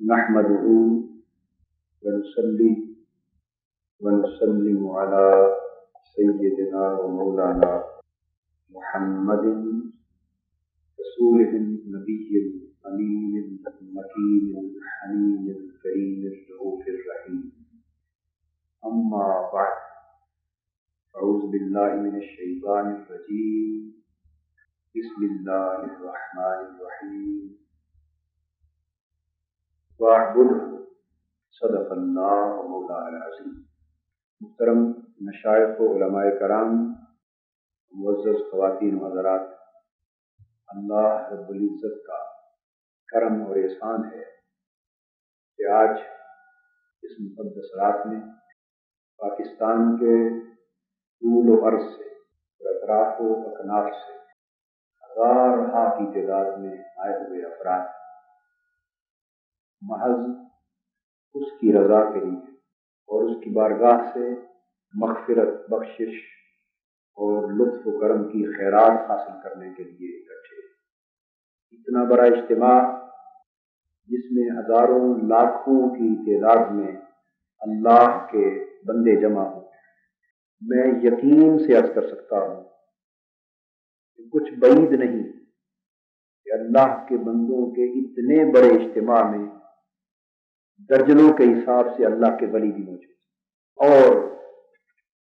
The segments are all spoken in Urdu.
نحمده ونصلي ونسلم على سيدنا ومولانا محمد رسوله النبي الأمين المكين الحنين الكريم الرؤوف الرحيم. أما بعد، أعوذ بالله من الشيطان الرجيم. بسم الله الرحمن الرحيم. واعبده صدق اللہ مولانا العظیم. محترم مشائخ و علماء کرام، معزز خواتین و حضرات، اللہ رب العزت کا کرم اور احسان ہے کہ آج اس مقدس رات میں پاکستان کے طول و عرض سے اور اطراف و اکناف سے ہزارہا کی تعداد میں آئے ہوئے افراد محض اس کی رضا کے لیے اور اس کی بارگاہ سے مغفرت، بخشش اور لطف و کرم کی خیرات حاصل کرنے کے لیے اکٹھے. اتنا بڑا اجتماع جس میں ہزاروں لاکھوں کی تعداد میں اللہ کے بندے جمع ہوں، میں یقین سے عرض کر سکتا ہوں کہ کچھ بعید نہیں کہ اللہ کے بندوں کے اتنے بڑے اجتماع میں درجنوں کے حساب سے اللہ کے ولی بھی موجود، اور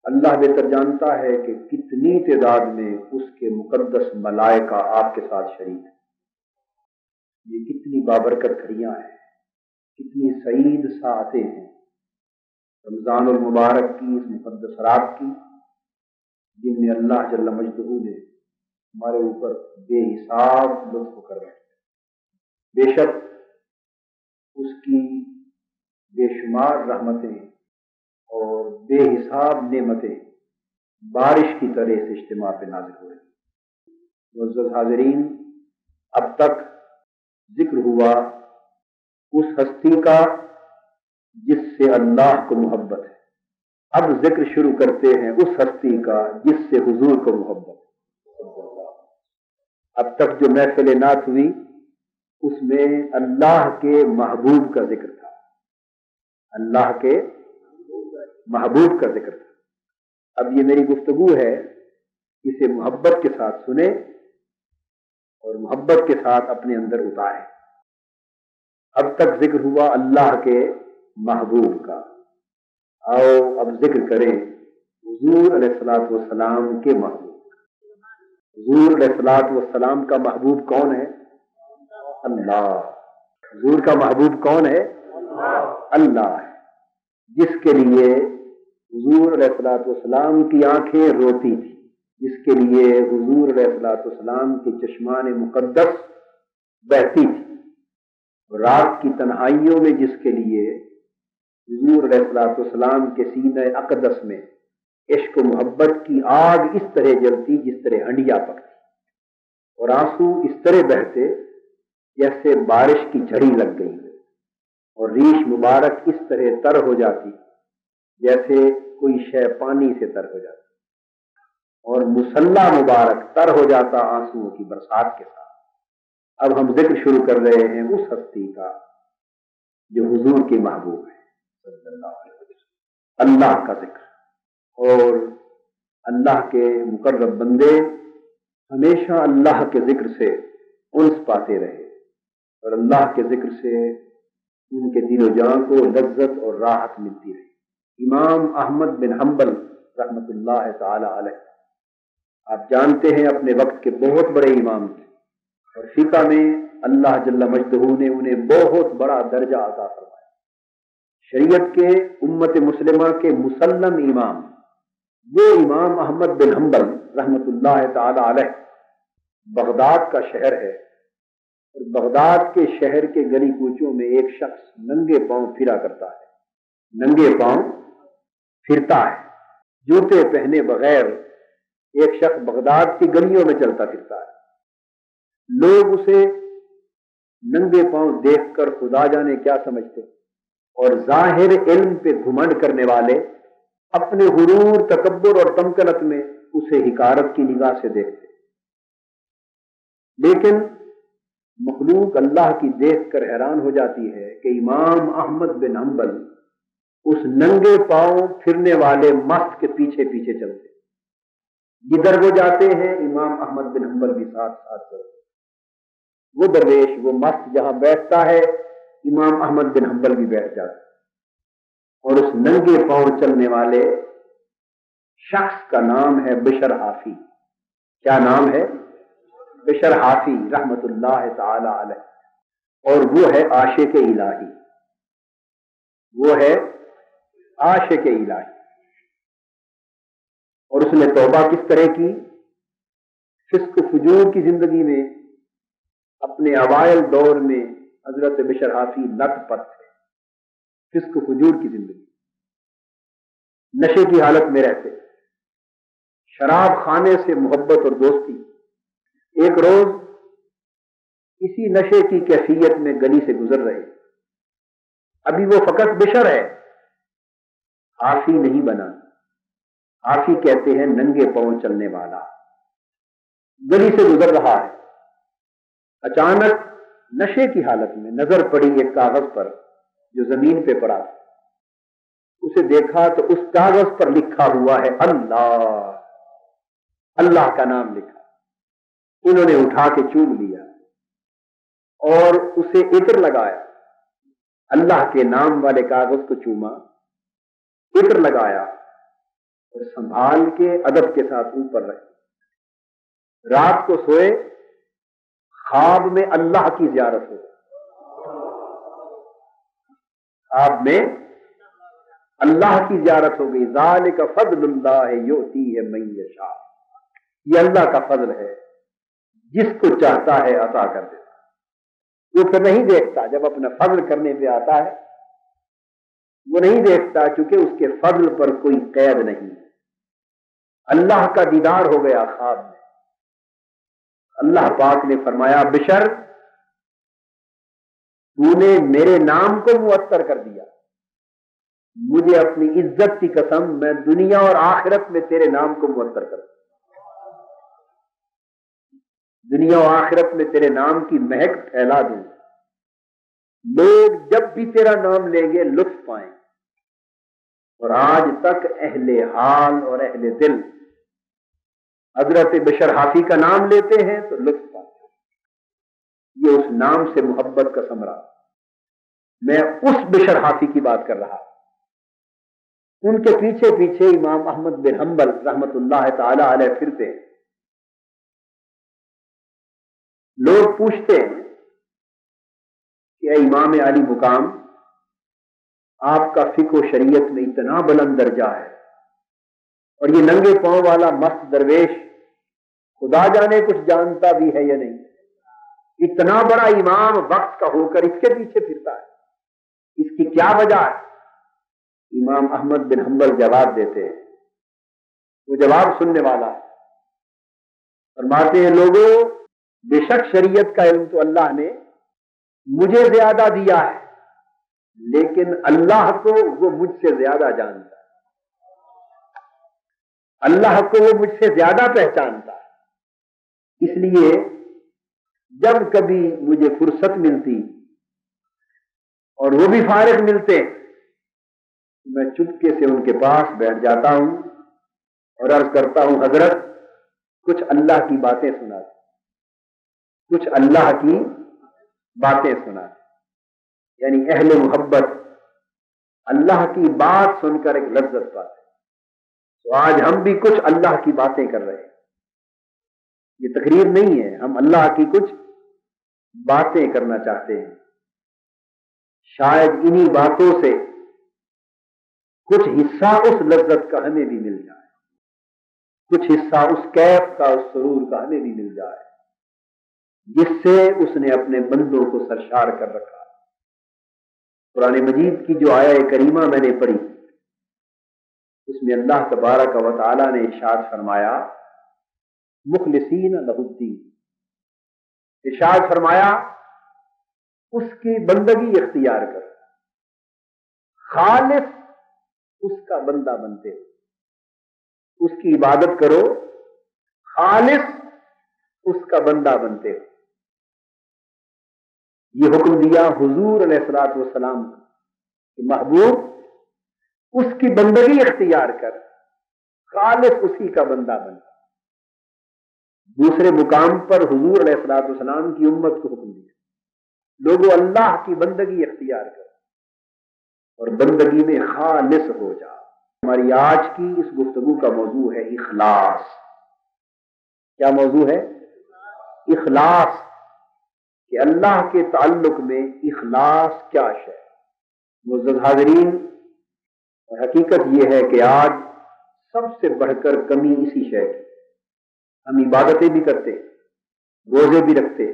اللہ بہتر جانتا ہے کہ کتنی تعداد میں اس کے مقدس ملائکہ آپ کے ساتھ شریک ہیں. یہ کتنی بابرکت گھڑیاں ہیں، کتنی سعید ساعتیں ہیں رمضان المبارک کی اس مقدس رات کی، جن میں اللہ جل مجدہ نے ہمارے اوپر بے حساب لطف کر رہے ہیں. بے شک اس کی بے شمار رحمتیں اور بے حساب نعمتیں بارش کی طرح اس اجتماع پہ نازل ہو رہی ہیں. معزز حاضرین، اب تک ذکر ہوا اس ہستی کا جس سے اللہ کو محبت ہے. اب ذکر شروع کرتے ہیں اس ہستی کا جس سے حضور کو محبت ہے. اب تک جو محفل نعت ہوئی اس میں اللہ کے محبوب کا ذکر تھا، اللہ کے محبوب کا ذکر تھا. اب یہ میری گفتگو ہے، اسے محبت کے ساتھ سنیں اور محبت کے ساتھ اپنے اندر اتاریں. اب تک ذکر ہوا اللہ کے محبوب کا، آؤ اب ذکر کریں حضور علیہ الصلوۃ والسلام کے محبوب. حضور علیہ الصلوۃ والسلام کا محبوب کون ہے؟ اللہ. حضور کا محبوب کون ہے؟ اللہ ہے، جس کے لیے حضور علیہ الصلوۃ والسلام کی آنکھیں روتی تھی، جس کے لیے حضور علیہ الصلوۃ والسلام کے چشمان مقدس بہتی تھی. رات کی تنہائیوں میں جس کے لیے حضور علیہ الصلوۃ والسلام کے سینہ اقدس میں عشق و محبت کی آگ اس طرح جلتی جس طرح ہنڈیا پکتی، اور آنسو اس طرح بہتے جیسے بارش کی جھڑی لگ گئی، اور ریش مبارک اس طرح تر ہو جاتی جیسے کوئی شے پانی سے تر ہو جاتی، اور مصلی مبارک تر ہو جاتا آنسوؤں کی برسات کے ساتھ. اب ہم ذکر شروع کر رہے ہیں اس ہستی کا جو حضور کے محبوب ہے صلی اللہ علیہ وسلم. اللہ کا ذکر، اور اللہ کے مقرب بندے ہمیشہ اللہ کے ذکر سے انس پاتے رہے، اور اللہ کے ذکر سے ان کے دل و جان کو لذت اور راحت ملتی رہی. امام احمد بن حنبل رحمۃ اللہ تعالی علیہ، آپ جانتے ہیں اپنے وقت کے بہت بڑے امام تھے، اور فقہ میں اللہ جل مجدہ نے انہیں بہت بڑا درجہ عطا فرمایا. شریعت کے امت مسلمہ کے مسلم امام وہ امام احمد بن حنبل رحمۃ اللہ تعالی علیہ. بغداد کا شہر ہے، اور بغداد کے شہر کے گلی کوچوں میں ایک شخص ننگے پاؤں پھرا کرتا ہے، ننگے پاؤں پھرتا ہے، جوتے پہنے بغیر ایک شخص بغداد کی گلیوں میں چلتا پھرتا ہے. لوگ اسے ننگے پاؤں دیکھ کر خدا جانے کیا سمجھتے، اور ظاہر علم پہ گھمنڈ کرنے والے اپنے غرور، تکبر اور تمکنت میں اسے حقارت کی نگاہ سے دیکھتے. لیکن مخلوق اللہ کی دیکھ کر حیران ہو جاتی ہے کہ امام احمد بن حنبل اس ننگے پاؤں پھرنے والے مست کے پیچھے پیچھے چلتے، جدھر وہ جاتے ہیں امام احمد بن حنبل بھی ساتھ ساتھ چلتے، وہ درویش وہ مست جہاں بیٹھتا ہے امام احمد بن حنبل بھی بیٹھ جاتا، اور اس ننگے پاؤں چلنے والے شخص کا نام ہے بشر حافی۔ کیا نام ہے؟ بشر حافی رحمت اللہ تعالی علیہ، اور وہ ہے عاشق الہی، وہ ہے عاشق الہی۔ اور اس نے توبہ کس طرح کی؟ فسق و فجور کی زندگی میں اپنے اوائل دور میں حضرت بشر حافی لت پت تھے، فسق و فجور کی زندگی، نشے کی حالت میں رہتے، شراب خانے سے محبت اور دوستی۔ ایک روز اسی نشے کی کیفیت میں گلی سے گزر رہے، ابھی وہ فقط بشر ہے، حافی نہیں بنا، حافی کہتے ہیں ننگے پاؤں چلنے والا، گلی سے گزر رہا ہے، اچانک نشے کی حالت میں نظر پڑی ایک کاغذ پر جو زمین پہ پڑا تھا، اسے دیکھا تو اس کاغذ پر لکھا ہوا ہے اللہ، اللہ کا نام لکھا۔ انہوں نے اٹھا کے چوم لیا اور اسے عطر لگایا، اللہ کے نام والے کاغذ کو چوما، عطر لگایا اور سنبھال کے ادب کے ساتھ اوپر رکھا۔ رات کو سوئے، خواب میں اللہ کی زیارت ہو، خواب میں اللہ کی زیارت ہو گئی۔ ذالک فضل اللہ یؤتیہ من یشاء، یہ اللہ کا فضل ہے، جس کو چاہتا ہے عطا کر دیتا۔ وہ پھر نہیں دیکھتا، جب اپنا فضل کرنے پہ آتا ہے وہ نہیں دیکھتا، چونکہ اس کے فضل پر کوئی قید نہیں۔ اللہ کا دیدار ہو گیا خواب میں، اللہ پاک نے فرمایا بشر تو نے میرے نام کو معطر کر دیا، مجھے اپنی عزت کی قسم میں دنیا اور آخرت میں تیرے نام کو معطر کر دوں، دنیا و آخرت میں تیرے نام کی مہک پھیلا دوں، لوگ جب بھی تیرا نام لیں گے لطف پائیں۔ اور آج تک اہل حال اور اہل دل حضرت بشر حافی کا نام لیتے ہیں تو لطف پاتے ہیں، یہ اس نام سے محبت کا ثمرہ۔ میں اس بشر حافی کی بات کر رہا، ان کے پیچھے پیچھے امام احمد بن حنبل رحمت اللہ تعالی علیہ پھرتے ہیں۔ لوگ پوچھتے ہیں کہ اے امام علی مقام، آپ کا فقہ و شریعت میں اتنا بلند درجہ ہے اور یہ ننگے پاؤں والا مست درویش خدا جانے کچھ جانتا بھی ہے یا نہیں، اتنا بڑا امام وقت کا ہو کر اس کے پیچھے پھرتا ہے، اس کی کیا وجہ ہے؟ امام احمد بن حنبل جواب دیتے ہیں، وہ جواب سننے والا ہے، فرماتے ہیں لوگوں بے شک شریعت کا علم تو اللہ نے مجھے زیادہ دیا ہے، لیکن اللہ کو وہ مجھ سے زیادہ جانتا ہے، اللہ کو وہ مجھ سے زیادہ پہچانتا ہے، اس لیے جب کبھی مجھے فرصت ملتی اور وہ بھی فارغ ملتے میں چپکے سے ان کے پاس بیٹھ جاتا ہوں اور عرض کرتا ہوں حضرت کچھ اللہ کی باتیں سنا، کچھ اللہ کی باتیں سنا، یعنی اہل محبت اللہ کی بات سن کر ایک لذت پاتے۔ تو آج ہم بھی کچھ اللہ کی باتیں کر رہے ہیں، یہ تقریر نہیں ہے، ہم اللہ کی کچھ باتیں کرنا چاہتے ہیں، شاید انہی باتوں سے کچھ حصہ اس لذت کا ہمیں بھی مل جائے، کچھ حصہ اس کیف کا، اس سرور کا ہمیں بھی مل جائے جس سے اس نے اپنے بندوں کو سرشار کر رکھا۔ قرآن مجید کی جو آیہ کریمہ میں نے پڑھی اس میں اللہ تبارک و تعالی نے ارشاد فرمایا مخلصین لہ الدین، ارشاد فرمایا اس کی بندگی اختیار کر، خالص اس کا بندہ بنتے ہو، اس کی عبادت کرو، خالص اس کا بندہ بنتے ہو۔ یہ حکم دیا حضور علیہ الصلوۃ والسلام کہ محبوب اس کی بندگی اختیار کر، خالص اسی کا بندہ بن۔ دوسرے مقام پر حضور علیہ الصلوۃ والسلام کی امت کو حکم دیا، لوگوں اللہ کی بندگی اختیار کر اور بندگی میں خالص ہو جا۔ ہماری آج کی اس گفتگو کا موضوع ہے اخلاص۔ کیا موضوع ہے؟ اخلاص، کہ اللہ کے تعلق میں اخلاص کیا ہے۔ معزز حاضرین، حقیقت یہ ہے کہ آج سب سے بڑھ کر کمی اسی شے کی۔ ہم عبادتیں بھی کرتے، روزے بھی رکھتے،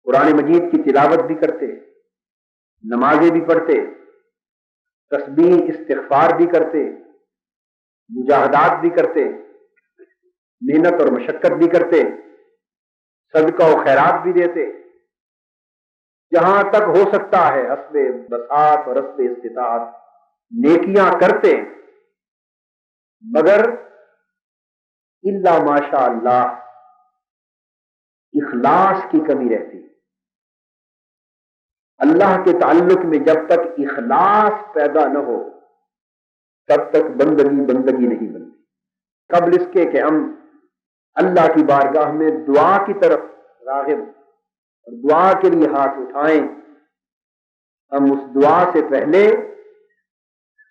قرآن مجید کی تلاوت بھی کرتے، نمازیں بھی پڑھتے، تسبیح استغفار بھی کرتے، مجاہدات بھی کرتے، محنت اور مشقت بھی کرتے، صدقہ و خیرات بھی دیتے، جہاں تک ہو سکتا ہے حسب بساط اور حسب استطاعت نیکیاں کرتے، مگر الا ماشاء اللہ اخلاص کی کمی رہتی۔ اللہ کے تعلق میں جب تک اخلاص پیدا نہ ہو تب تک بندگی نہیں بنتی۔ قبل اس کے کہ ہم اللہ کی بارگاہ میں دعا کی طرف راغب اور دعا کے لیے ہاتھ اٹھائیں، ہم اس دعا سے پہلے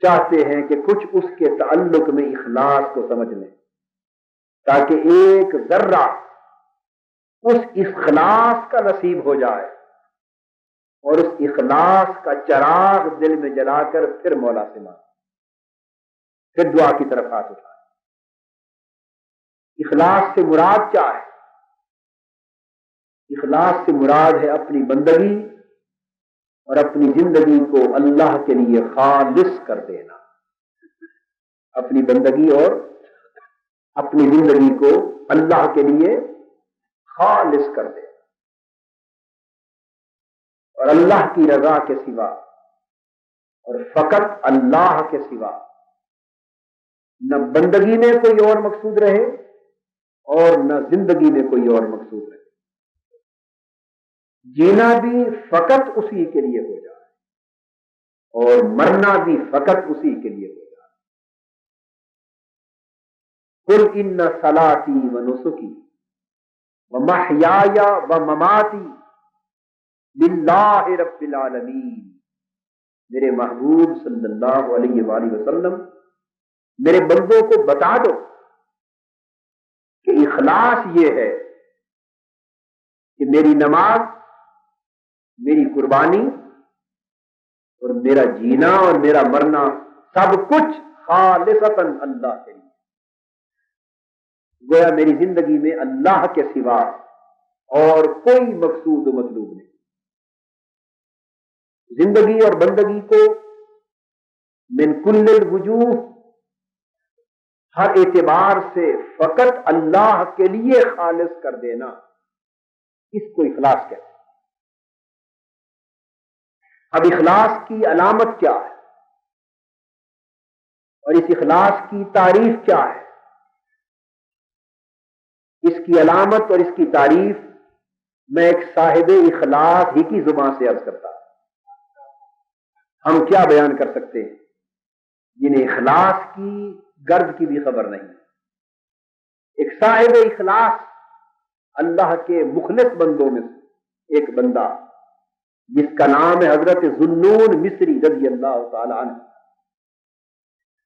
چاہتے ہیں کہ کچھ اس کے تعلق میں اخلاص کو سمجھ لیں، تاکہ ایک ذرہ اس اخلاص کا نصیب ہو جائے اور اس اخلاص کا چراغ دل میں جلا کر پھر مولا سے مانگیں، پھر دعا کی طرف ہاتھ اٹھائیں۔ اخلاص سے مراد کیا ہے؟ اخلاص سے مراد ہے اپنی بندگی اور اپنی زندگی کو اللہ کے لیے خالص کر دینا۔ اپنی بندگی اور اپنی زندگی کو اللہ کے لیے خالص کر دینا، اور اللہ کی رضا کے سوا اور فقط اللہ کے سوا نہ بندگی میں کوئی اور مقصود رہے اور نہ زندگی میں کوئی اور مقصود رہے۔ جینا بھی فقط اسی کے لیے ہو جائے اور مرنا بھی فقط اسی کے لیے ہو جائے۔ قل ان صلاتی و نسکی و محیایا و مماتی للہ رب العالمین۔ میرے محبوب صلی اللہ علیہ وآلہ وسلم میرے بندوں کو بتا دو کہ اخلاص یہ ہے کہ میری نماز، میری قربانی اور میرا جینا اور میرا مرنا سب کچھ خالصتاً اللہ کے لیے۔ گویا میری زندگی میں اللہ کے سوا اور کوئی مقصود و مطلوب نہیں۔ زندگی اور بندگی کو من کل الوجوہ، ہر اعتبار سے فقط اللہ کے لیے خالص کر دینا، اس کو اخلاص کہتے ہیں۔ اب اخلاص کی علامت کیا ہے اور اس اخلاص کی تعریف کیا ہے؟ اس کی علامت اور اس کی تعریف میں ایک صاحب اخلاص ہی کی زبان سے عرض کرتا ہوں۔ ہم کیا بیان کر سکتے ہیں جنہیں اخلاص کی غرض کی بھی خبر نہیں۔ ایک صاحب اخلاص اللہ کے مخلص بندوں میں سے ایک بندہ جس کا نام ہے حضرت ذوالنون مصری رضی اللہ تعالی عنہ،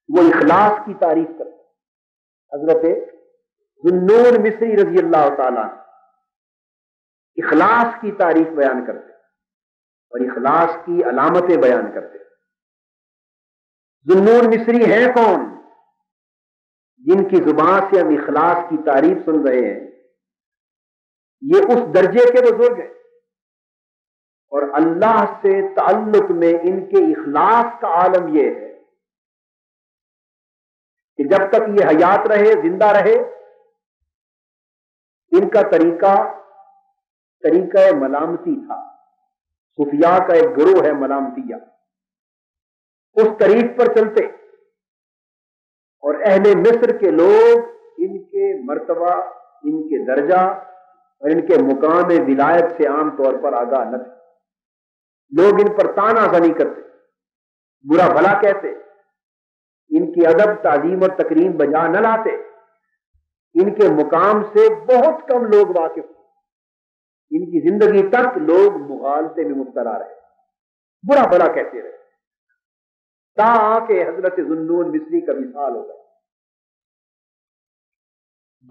وہ اخلاص کی تعریف کرتے ہیں۔ حضرت ذوالنون مصری رضی اللہ تعالی عنہ اخلاص کی تعریف بیان کرتے ہیں اور اخلاص کی علامتیں بیان کرتے ہیں۔ ذوالنون مصری ہیں کون؟ جن کی زبان سے ہم اخلاص کی تعریف سن رہے ہیں، یہ اس درجے کے بزرگ ہیں اور اللہ سے تعلق میں ان کے اخلاص کا عالم یہ ہے کہ جب تک یہ حیات رہے، زندہ رہے، ان کا طریقہ ملامتی تھا۔ صوفیاء کا ایک گروہ ہے ملامتیہ، اس طریق پر چلتے اور اہل مصر کے لوگ ان کے مرتبہ، ان کے درجہ اور ان کے مقام ولایت سے عام طور پر آگاہ نہ تھے. لوگ ان پر طعنہ زنی کرتے، برا بھلا کہتے، ان کی ادب تعظیم اور تکریم بجا نہ لاتے. ان کے مقام سے بہت کم لوگ واقف، ان کی زندگی تک لوگ مغالطے میں مبتلا رہے، برا بھلا کہتے رہے، تاکہ حضرت ذوالنون مصری کا وصال ہو گیا.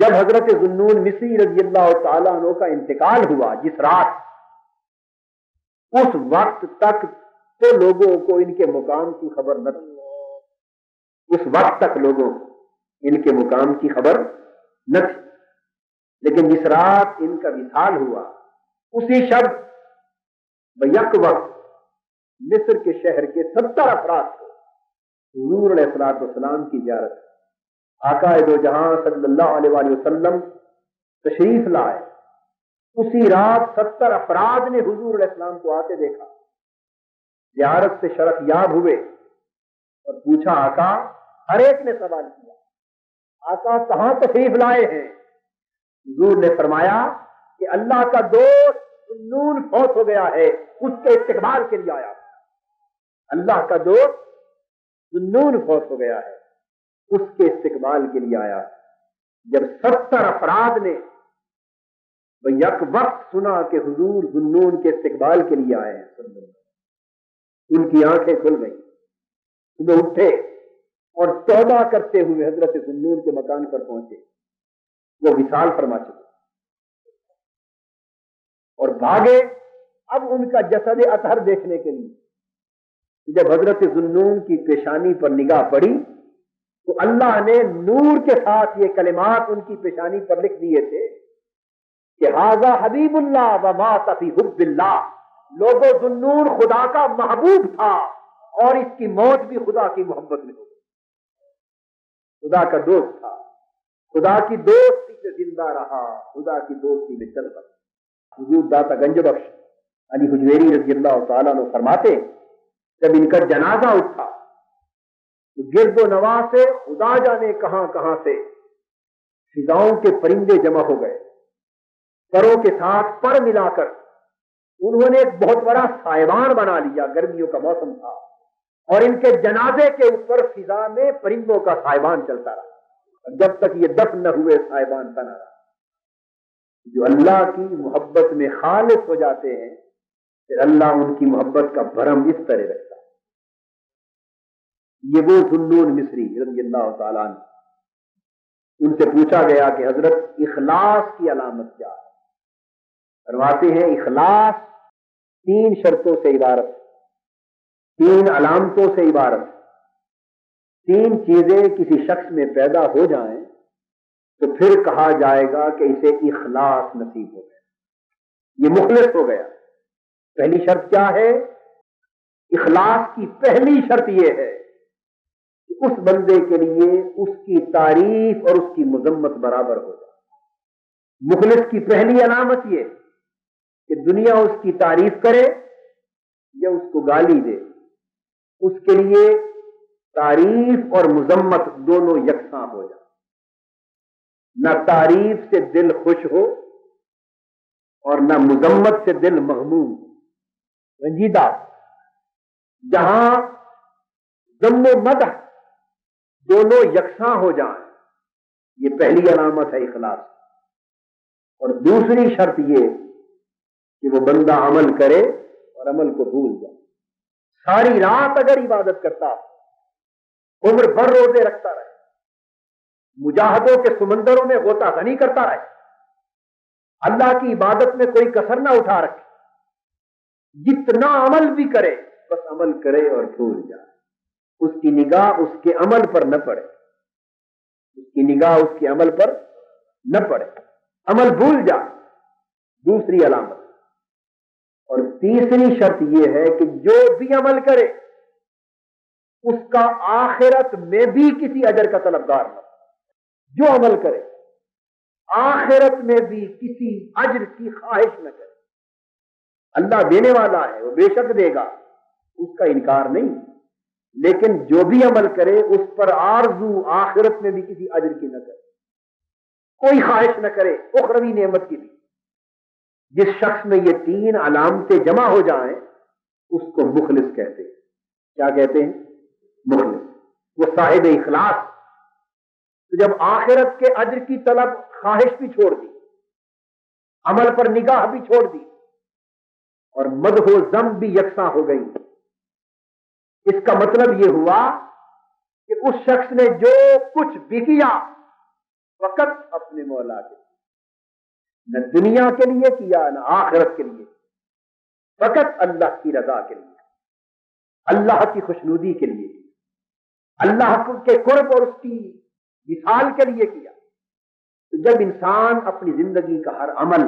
جب حضرت ذوالنون مصری رضی اللہ تعالیٰ عنہ کا انتقال ہوا جس رات، اس وقت تک تو لوگوں کو ان کے مقام کی خبر نہ تھی. اس وقت تک لوگوں کو ان کے مقام کی خبر نہ تھی. لیکن جس رات ان کا وصال ہوا، اسی شب بیک وقت مصر کے شہر کے 70 افراد کو حضور علیہ الصلوۃ والسلام کی زیارت، آقا دو جہاں صلی اللہ علیہ وآلہ وسلم تشریف لائے. اسی رات 70 افراد نے حضور علیہ السلام کو آتے دیکھا، زیارت سے شرف یاب ہوئے اور پوچھا آقا. ہر ایک نے سوال کیا آقا کہاں تشریف لائے ہیں؟ حضور نے فرمایا کہ اللہ کا دوست ذوالنون فوت ہو گیا ہے، اس کے استقبال کے لیے آیا. اللہ کا دوست ذوالنون فوت ہو گیا ہے، اس کے استقبال کے لیے آیا. جب 70 افراد نے یک وقت سنا کہ حضور ذوالنون کے استقبال کے لیے آئے ہیں، ان کی آنکھیں کھل گئیں. صبح اٹھے اور توبہ کرتے ہوئے حضرت ذوالنون کے مکان پر پہنچے. وہ وصال فرما چکے اور بھاگے اب ان کا جسد اطہر دیکھنے کے لیے. جب حضرت ذوالنون کی پیشانی پر نگاہ پڑی تو اللہ نے نور کے ساتھ یہ کلمات ان کی پیشانی پر لکھ دیے تھے کہ ھذا حبیب اللہ و مات فی حب اللہ. لوگوں ذوالنون خدا کا محبوب تھا اور اس کی موت بھی خدا کی محبت میں ہو گئی. خدا کا دوست تھا، خدا کی دوستی سے زندہ رہا، خدا کی دوستی میں چل رہا. حضور داتا گنج بخش علی حجویری رضی اللہ تعالیٰ عنہ فرماتے جب ان کا جنازہ اٹھا تو گرد و نواح سے خدا جانے کہاں کہاں سے فضاؤں کے پرندے جمع ہو گئے. پروں کے ساتھ پر ملا کر انہوں نے ایک بہت بڑا سائبان بنا لیا. گرمیوں کا موسم تھا اور ان کے جنازے کے اوپر فضا میں پرندوں کا سائبان چلتا رہا جب تک یہ دفن نہ ہوئے سائبان بنا رہا. جو اللہ کی محبت میں خالص ہو جاتے ہیں پھر اللہ ان کی محبت کا بھرم اس طرح رکھتا ہے. یہ وہ ذوالنون مصری رضی اللہ تعالیٰ عنہ. ان سے پوچھا گیا کہ حضرت اخلاص کی علامت کیا ہے؟ فرماتے ہیں اخلاص 3 شرطوں سے عبارت، 3 علامتوں سے عبارت. 3 چیزیں کسی شخص میں پیدا ہو جائیں تو پھر کہا جائے گا کہ اسے اخلاص نصیب ہو گیا، یہ مخلص ہو گیا. پہلی شرط کیا ہے؟ اخلاص کی پہلی شرط یہ ہے کہ اس بندے کے لیے اس کی تعریف اور اس کی مذمت برابر ہو جائے. مخلص کی پہلی علامت یہ کہ دنیا اس کی تعریف کرے یا اس کو گالی دے، اس کے لیے تعریف اور مذمت دونوں یکساں ہو جائے. نہ تعریف سے دل خوش ہو اور نہ مذمت سے دل مغموم رنجیدہ. جہاں ذم و مدح دونوں یکساں ہو جائیں، یہ پہلی علامت ہے اخلاص. اور دوسری شرط یہ کہ وہ بندہ عمل کرے اور عمل کو بھول جائے. ساری رات اگر عبادت کرتا، عمر بھر روزے رکھتا رہے، مجاہدوں کے سمندروں میں غوطہ زنی کرتا رہے، اللہ کی عبادت میں کوئی کسر نہ اٹھا رکھے، جتنا عمل بھی کرے بس عمل کرے اور بھول جائے. اس کی نگاہ اس کے عمل پر نہ پڑے، اس کی نگاہ اس کے عمل پر نہ پڑے، عمل بھول جائے. دوسری علامت. اور تیسری شرط یہ ہے کہ جو بھی عمل کرے اس کا آخرت میں بھی کسی اجر کا طلبگار نہ. جو عمل کرے آخرت میں بھی کسی اجر کی خواہش نہ کرے. اللہ دینے والا ہے، وہ بے شک دے گا، اس کا انکار نہیں، لیکن جو بھی عمل کرے اس پر آرزو آخرت میں بھی کسی اجر کی نہ کرے، کوئی خواہش نہ کرے اخروی نعمت کی بھی. جس شخص میں یہ تین علامتیں جمع ہو جائیں اس کو مخلص کہتے ہیں. کیا کہتے ہیں؟ مخلص. وہ صاحب اخلاص. تو جب آخرت کے اجر کی طلب خواہش بھی چھوڑ دی، عمل پر نگاہ بھی چھوڑ دی، اور مدح و ذم بھی یکساں ہو گئی، اس کا مطلب یہ ہوا کہ اس شخص نے جو کچھ بھی کیا فقط اپنے مولا کے لیے، نہ دنیا کے لیے کیا نہ آخرت کے لیے، فقط اللہ کی رضا کے لیے، اللہ کی خوشنودی کے لیے، اللہ کے قرب اور اس کی وصال کے لیے کیا. تو جب انسان اپنی زندگی کا ہر عمل،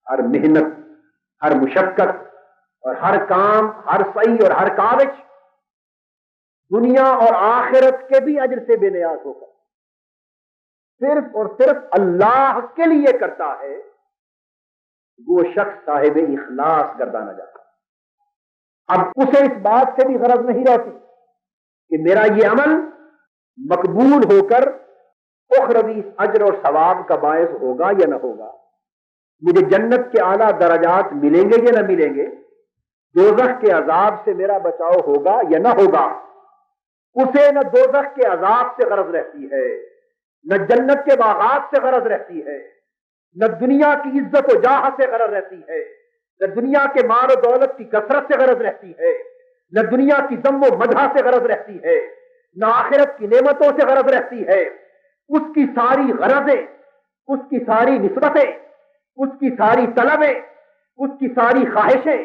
ہر محنت، ہر مشقت اور ہر کام، ہر سعی اور ہر کاوش دنیا اور آخرت کے بھی اجر سے بے نیاز ہو کر صرف اور صرف اللہ کے لیے کرتا ہے، وہ شخص صاحب اخلاص گردانا جاتا ہے. اب اسے اس بات سے بھی غرض نہیں رہتی کہ میرا یہ عمل مقبول ہو کر اخروی اجر اور ثواب کا باعث ہوگا یا نہ ہوگا، مجھے جنت کے اعلیٰ درجات ملیں گے یا نہ ملیں گے، دوزخ کے عذاب سے میرا بچاؤ ہوگا یا نہ ہوگا. اسے نہ دوزخ کے عذاب سے غرض رہتی ہے، نہ جنت کے باغات سے غرض رہتی ہے، نہ دنیا کی عزت و جاہ سے غرض رہتی ہے، نہ دنیا کے مال و دولت کی کثرت سے غرض رہتی ہے، نہ دنیا کی ذم و مدح سے غرض رہتی ہے، نہ آخرت کی نعمتوں سے غرض رہتی ہے. اس کی ساری غرضیں، اس کی ساری نسبتیں، اس کی ساری طلبیں، اس کی ساری خواہشیں،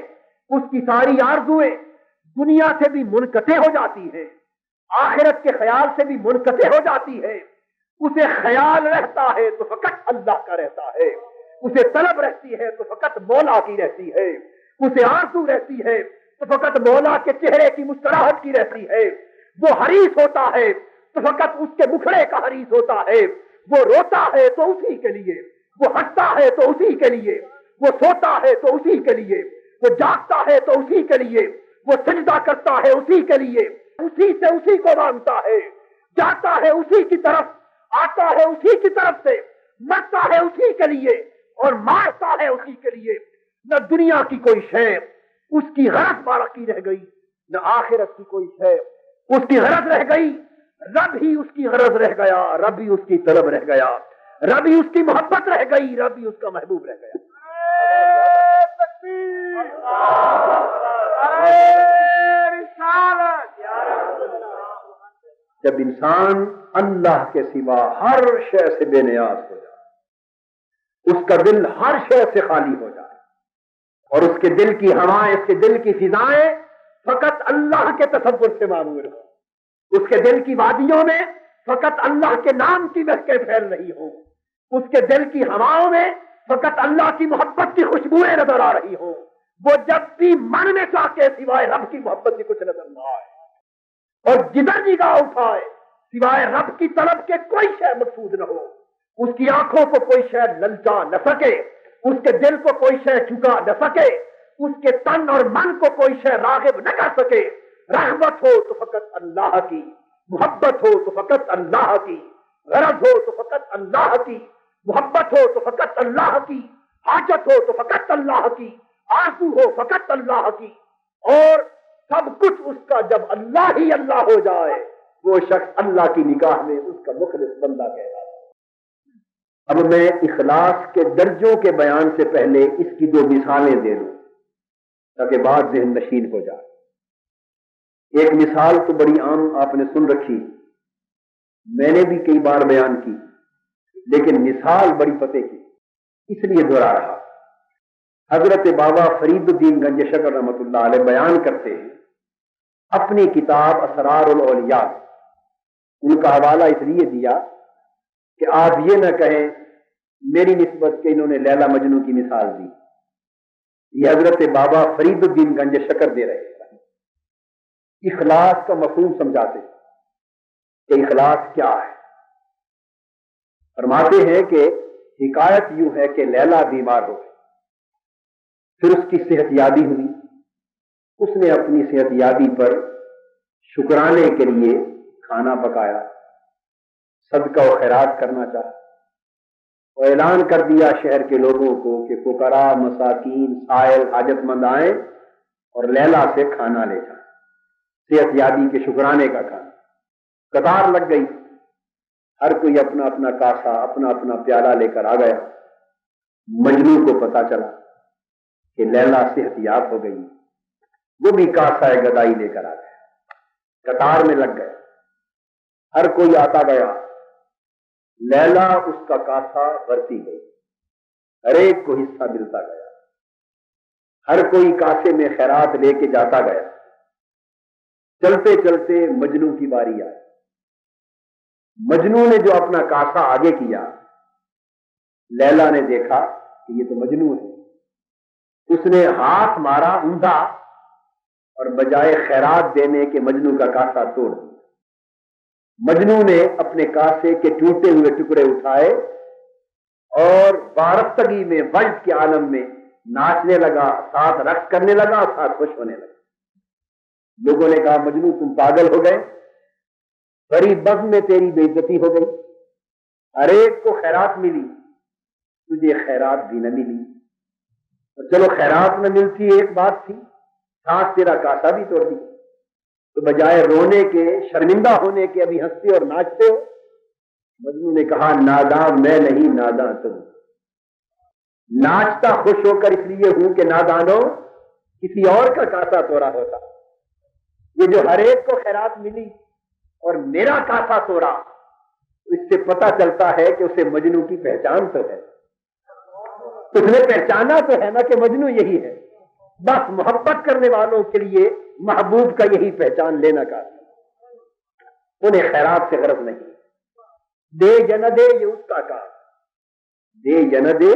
اس کی ساری آرزویں دنیا سے بھی منقطع ہو جاتی ہیں، آخرت کے خیال سے بھی منقطع ہو جاتی ہے. اسے خیال رہتا ہے تو فقط اللہ کا رہتا ہے، اسے طلب رہتی ہے تو فقط مولا کی رہتی ہے، اسے آرزو رہتی ہے تو فقط مولا کے چہرے کی مسکراہٹ کی رہتی ہے. وہ حریص ہوتا ہے تو فقط اس کے مکھڑے کا حریص ہوتا ہے، وہ روتا ہے تو اسی کے لیے، وہ ہنستا ہے تو اسی کے لیے، وہ سوتا ہے تو اسی کے لیے، وہ جاگتا ہے تو اسی کے لیے، وہ سجدہ کرتا ہے اسی کے لیے، اسی سے اسی کو مانگتا ہے، جاتا ہے اسی کی طرف، آتا ہے اسی کی طرف سے، مرتا ہے اسی کے لیے اور مارتا ہے اسی کے لیے. نہ دنیا کی کوئی شے اس کی غرض باقی رہ گئی، نہ آخرت کی کوئی شے اس کی غرض رہ گئی. رب ہی اس کی غرض رہ گیا، رب ہی اس کی طلب رہ گیا، رب ہی اس کی محبت رہ گئی، رب ہی اس کا محبوب رہ گیا. جب انسان اللہ کے سوا ہر شے سے بے نیاز ہو جائے، اس کا دل ہر شے سے خالی ہو جائے، اور اس کے دل کی ہوائیں، اس کے دل کی فضائیں فقط اللہ کے تصور سے معمور ہو، اس کے دل کی وادیوں میں فقط اللہ کے نام کی مہکیں پھیل رہی ہوں، اس کے دل کی ہواؤں میں فقط اللہ کی محبت کی خوشبوئیں نظر آ رہی ہوں، وہ جب بھی من میں چاہے سوائے رب کی محبت کی کچھ نظر نہ آئے، اور جدھر نگاہ اٹھائے سوائے رب کی طلب کے کوئی شے مقصود نہ ہو، اس کی آنکھوں کو کوئی شے للچا نہ سکے، اس کے دل کو کوئی شے چکا نہ سکے، اس کے تن اور من کو کوئی شے راغب نہ کر سکے. رحمت ہو تو فقط اللہ کی، محبت ہو تو فقط اللہ کی، غرض ہو تو فقط اللہ کی، محبت ہو تو فقط اللہ کی، حاجت ہو تو فقط اللہ کی، آرزو ہو فقط اللہ کی، اور سب کچھ اس کا جب اللہ ہی اللہ ہو جائے وہ شخص اللہ کی نگاہ میں اس کا مخلص بندہ کہلاتا ہے. اب میں اخلاص کے درجوں کے بیان سے پہلے اس کی دو مثالیں دے دوں تاکہ بات ذہن نشین ہو جائے. ایک مثال تو بڑی عام آپ نے سن رکھی، میں نے بھی کئی بار بیان کی، لیکن مثال بڑی پتے کی، اس لیے دہرا رہا. حضرت بابا فرید الدین گنج شکر رحمۃ اللہ علیہ بیان کرتے ہیں اپنی کتاب اسرار الاولیاء، ان کا حوالہ اس لیے دیا کہ آپ یہ نہ کہیں میری نسبت کہ انہوں نے لیلا مجنو کی مثال دی. یہ حضرت بابا فرید الدین گنج شکر دے رہے ہیں، اخلاص کا مفہوم سمجھاتے کہ اخلاص کیا ہے. فرماتے ہیں کہ حکایت یوں ہے کہ لیلا بیمار ہو گئی، پھر اس کی صحت یابی ہوئی، اس نے اپنی صحت یابی پر شکرانے کے لیے کھانا پکایا، صدقہ و خیرات کرنا چاہا، اور اعلان کر دیا شہر کے لوگوں کو کہ فقراء، مساکین، سائل، حاجت مند آئیں اور لیلا سے کھانا لے جائیں، صحت یابی کے شکرانے کا کھانا۔ قطار لگ گئی، ہر کوئی اپنا اپنا کاسا، اپنا اپنا پیالہ لے کر آ گیا۔ مجنو کو پتا چلا کہ لیلا صحت یاب ہو گئی، وہ بھی کاسا گدائی لے کر آ گیا، قطار میں لگ گئے، ہر کوئی آتا گیا، لیلا اس کا کاسا بھرتی گئی، ہر ایک کو حصہ ملتا گیا، ہر کوئی کاسے میں خیرات لے کے جاتا گیا۔ چلتے چلتے مجنو کی باری آئی۔ مجنو نے جو اپنا کاسا آگے کیا، لیلا نے دیکھا کہ یہ تو مجنو ہے، اس نے ہاتھ مارا اوندا اور بجائے خیرات دینے کے مجنو کا کاسا توڑ دیا۔ مجنو نے اپنے کاسے کے ٹوٹے ہوئے ٹکڑے اٹھائے اور وارفتگی میں، وجد کے عالم میں ناچنے لگا، ساتھ رقص کرنے لگا، ساتھ خوش ہونے لگا۔ لوگوں نے کہا مجنو تم پاگل ہو گئے، بڑی بزم میں تیری بے عزتی ہو گئی، ہر ایک کو خیرات ملی، تجھے خیرات بھی نہ ملی۔ چلو خیرات نہ ملتی ایک بات تھی، ساتھ تیرا کاسا بھی توڑ دیا، تو بجائے رونے کے، شرمندہ ہونے کے ابھی ہنستے اور ناچتے ہو۔ مجنو نے کہا ناداں میں نہیں، ناداں تم۔ ناچتا خوش ہو کر اس لیے ہوں کہ نادانوں کسی اور کا کاسا توڑا ہوتا، یہ جو ہر ایک کو خیرات ملی اور میرا کاسا توڑا، اس سے پتہ چلتا ہے کہ اسے مجنو کی پہچان تو ہے، اس نے پہچانا تو ہے نا کہ مجنو یہی ہے۔ بس محبت کرنے والوں کے لیے محبوب کا یہی پہچان لینا کا، انہیں خیرات سے غرض نہیں، دے یا نہ دے یہ اس کا کام، دے یا نہ دے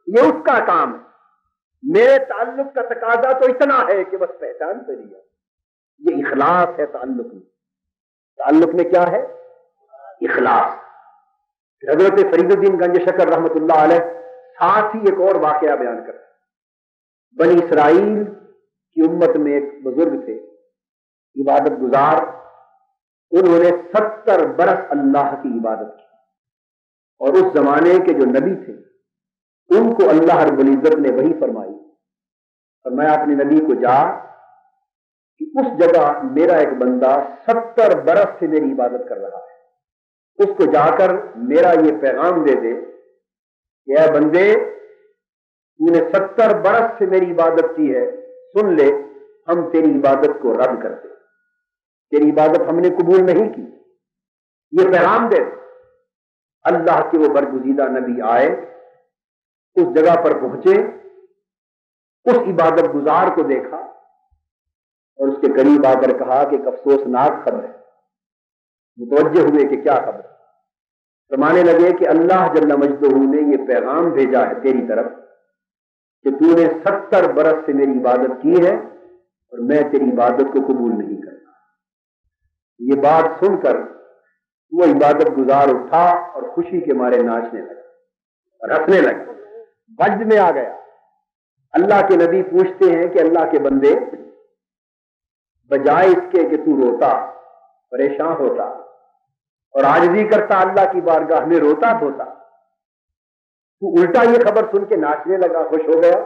یہ اس کا کام ہے، میرے تعلق کا تقاضا تو اتنا ہے کہ بس پہچان تو لیا۔ یہ اخلاص ہے تعلق میں۔ تعلق میں کیا ہے؟ اخلاص۔ حضرت فرید الدین گنج شکر رحمۃ اللہ علیہ ساتھ ہی ایک اور واقعہ بیان کرتے، بنی اسرائیل کی امت میں ایک بزرگ تھے، عبادت گزار، انہوں نے 70 برس اللہ کی عبادت کی، اور اس زمانے کے جو نبی تھے ان کو اللہ رب العزت نے وحی فرمائی، فرمایا اپنے نبی کو جا کہ اس جگہ میرا ایک بندہ 70 برس سے میری عبادت کر رہا ہے، اس کو جا کر میرا یہ پیغام دے دے کہ اے بندے تو نے 70 برس سے میری عبادت کی ہے، سن لے ہم تیری عبادت کو رد کرتے، تیری عبادت ہم نے قبول نہیں کی، یہ پیغام دے۔ اللہ کے وہ برگزیدہ نبی آئے، اس جگہ پر پہنچے، اس عبادت گزار کو دیکھا اور اس کے قریب آ کر کہا کہ ایک افسوسناک خبر ہے۔ متوجہ ہوئے کہ کیا خبر؟ فرمانے لگے کہ اللہ جل مجدہ نے یہ پیغام بھیجا ہے تیری طرف کہ تو نے 70 برس سے میری عبادت کی ہے اور میں تیری عبادت کو قبول نہیں کرتا۔ یہ بات سن کر وہ عبادت گزار اٹھا اور خوشی کے مارے ناچنے لگا، ہنسنے لگا، وجد میں آ گیا۔ اللہ کے نبی پوچھتے ہیں کہ اللہ کے بندے، بجائے اس کے کہ تو روتا، پریشان ہوتا اور عاجزی کرتا اللہ کی بارگاہ میں روتا دھوتا، تو الٹا یہ خبر سن کے ناچنے لگا، خوش ہو گیا؟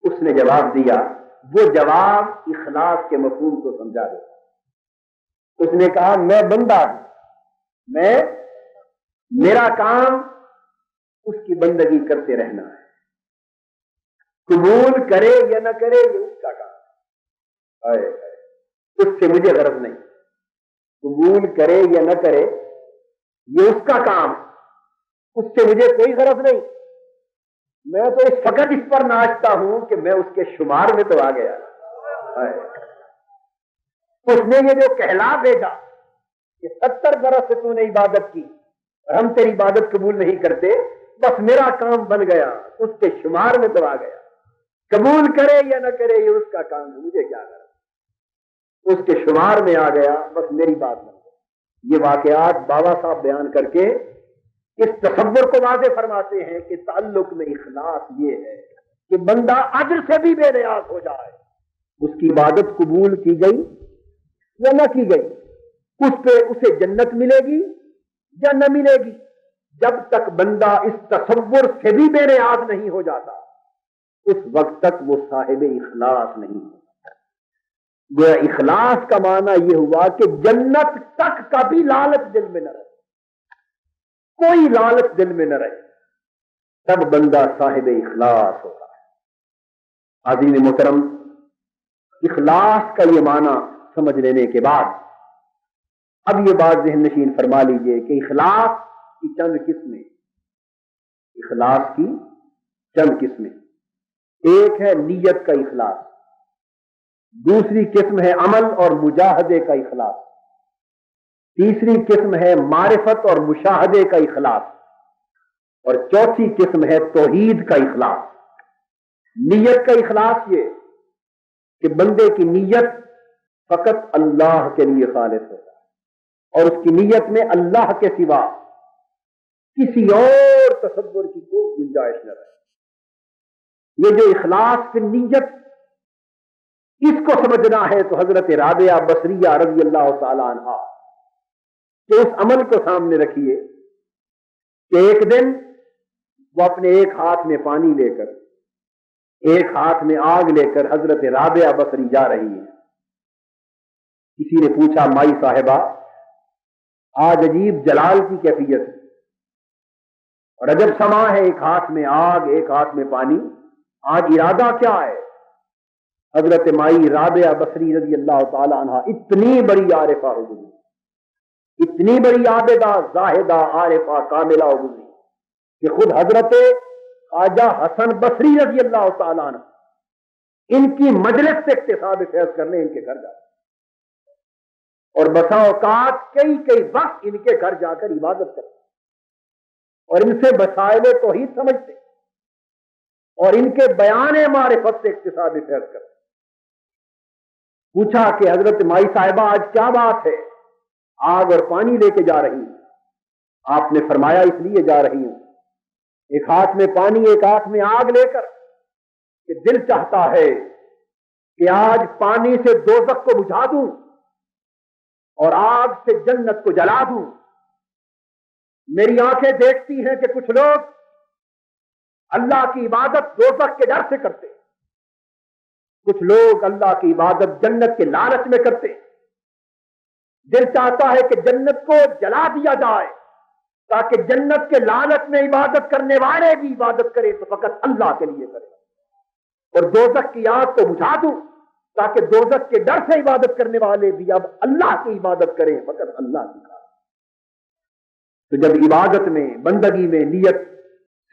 اس نے جواب دیا، وہ جواب اخلاص کے مفہوم کو سمجھا دے۔ اس نے کہا میں بندہ ہوں، میرا کام اس کی بندگی کرتے رہنا ہے، قبول کرے یا نہ کرے یہ اس کا کام ہے، اس سے مجھے غرض نہیں، قبول کرے یا نہ کرے یہ اس کا کام، اس سے مجھے کوئی غرض نہیں، میں تو فقط اس پر ناچتا ہوں کہ میں اس کے شمار میں تو آ گیا۔ اس نے یہ جو کہلا بھیجا کہ 70 برس سے تو نے عبادت کی اور ہم تیری عبادت قبول نہیں کرتے، بس میرا کام بن گیا، اس کے شمار میں تو آ گیا، قبول کرے یا نہ کرے یہ اس کا کام ہے، مجھے کیا کرنا، اس کے شمار میں آ گیا، بس میری بات بن گئی۔ یہ واقعات بابا صاحب بیان کر کے اس تصور کو واضح فرماتے ہیں کہ تعلق میں اخلاص یہ ہے کہ بندہ اجر سے بھی بے نیاز ہو جائے، اس کی عبادت قبول کی گئی یا نہ کی گئی، اس پہ اسے جنت ملے گی یا نہ ملے گی، جب تک بندہ اس تصور سے بھی بے نیاز نہیں ہو جاتا اس وقت تک وہ صاحب اخلاص نہیں ہوتا. گویا اخلاص کا معنی یہ ہوا کہ جنت تک کا بھی لالچ دل میں نہ رہے, کوئی لالچ دل میں نہ رہے, تب بندہ صاحب اخلاص ہوتا ہے. عزیز محترم, اخلاص کا یہ معنی سمجھ لینے کے بعد اب یہ بات ذہن نشین فرما لیجئے کہ اخلاص کی چند قسمیں, اخلاص کی چند قسمیں. ایک ہے نیت کا اخلاص, دوسری قسم ہے عمل اور مجاہدے کا اخلاص, تیسری قسم ہے معرفت اور مشاہدے کا اخلاص, اور چوتھی قسم ہے توحید کا اخلاص. نیت کا اخلاص یہ کہ بندے کی نیت فقط اللہ کے لیے خالص ہوتا ہے اور اس کی نیت میں اللہ کے سوا کسی اور تصور کی کوئی گنجائش نہ رہے. یہ جو اخلاص کی نیت, اس کو سمجھنا ہے تو حضرت رابعہ بصریہ رضی اللہ تعالی عنہا کہ اس عمل کو سامنے رکھیے کہ ایک دن وہ اپنے ایک ہاتھ میں پانی لے کر ایک ہاتھ میں آگ لے کر حضرت رابعہ بصری جا رہی ہے. کسی نے پوچھا, مائی صاحبہ آج عجیب جلال کی کیفیت ہے اور عجب سما ہے, ایک ہاتھ میں آگ ایک ہاتھ میں پانی, آج ارادہ کیا ہے؟ حضرت مائی رابعہ بصری رضی اللہ تعالی عنہ اتنی بڑی عارفہ ہو گئی, اتنی بڑی عابدہ زاہدہ عارفہ کاملہ ہو گئی کہ خود حضرت خواجہ حسن بصری رضی اللہ تعالی عنہ ان کی مجلس سے اکتساب فیض کرنے ان کے گھر جاتے, اور بسا اوقات کئی وقت ان کے گھر جا کر عبادت کرتے اور ان سے مسائل توحید سمجھتے اور ان کے بیان معرفت سے اکتساب فیض کرتے. پوچھا کہ حضرت مائی صاحبہ آج کیا بات ہے, آگ اور پانی لے کے جا رہی ہیں؟ آپ نے فرمایا اس لیے جا رہی ہوں, ایک ہاتھ میں پانی ایک ہاتھ میں آگ لے کر, کہ دل چاہتا ہے کہ آج پانی سے دوزخ کو بجھا دوں اور آگ سے جنت کو جلا دوں. میری آنکھیں دیکھتی ہیں کہ کچھ لوگ اللہ کی عبادت دوزخ کے ڈر سے کرتے, کچھ لوگ اللہ کی عبادت جنت کے لالچ میں کرتے. دل چاہتا ہے کہ جنت کو جلا دیا جائے تاکہ جنت کے لالچ میں عبادت کرنے والے بھی عبادت کرے تو فقط اللہ کے لیے کرے, اور دوزخ کی آگ کو بجھا دوں تاکہ دوزخ کے ڈر سے عبادت کرنے والے بھی اب اللہ کی عبادت کریں, فقط اللہ کی. تو جب عبادت میں بندگی میں نیت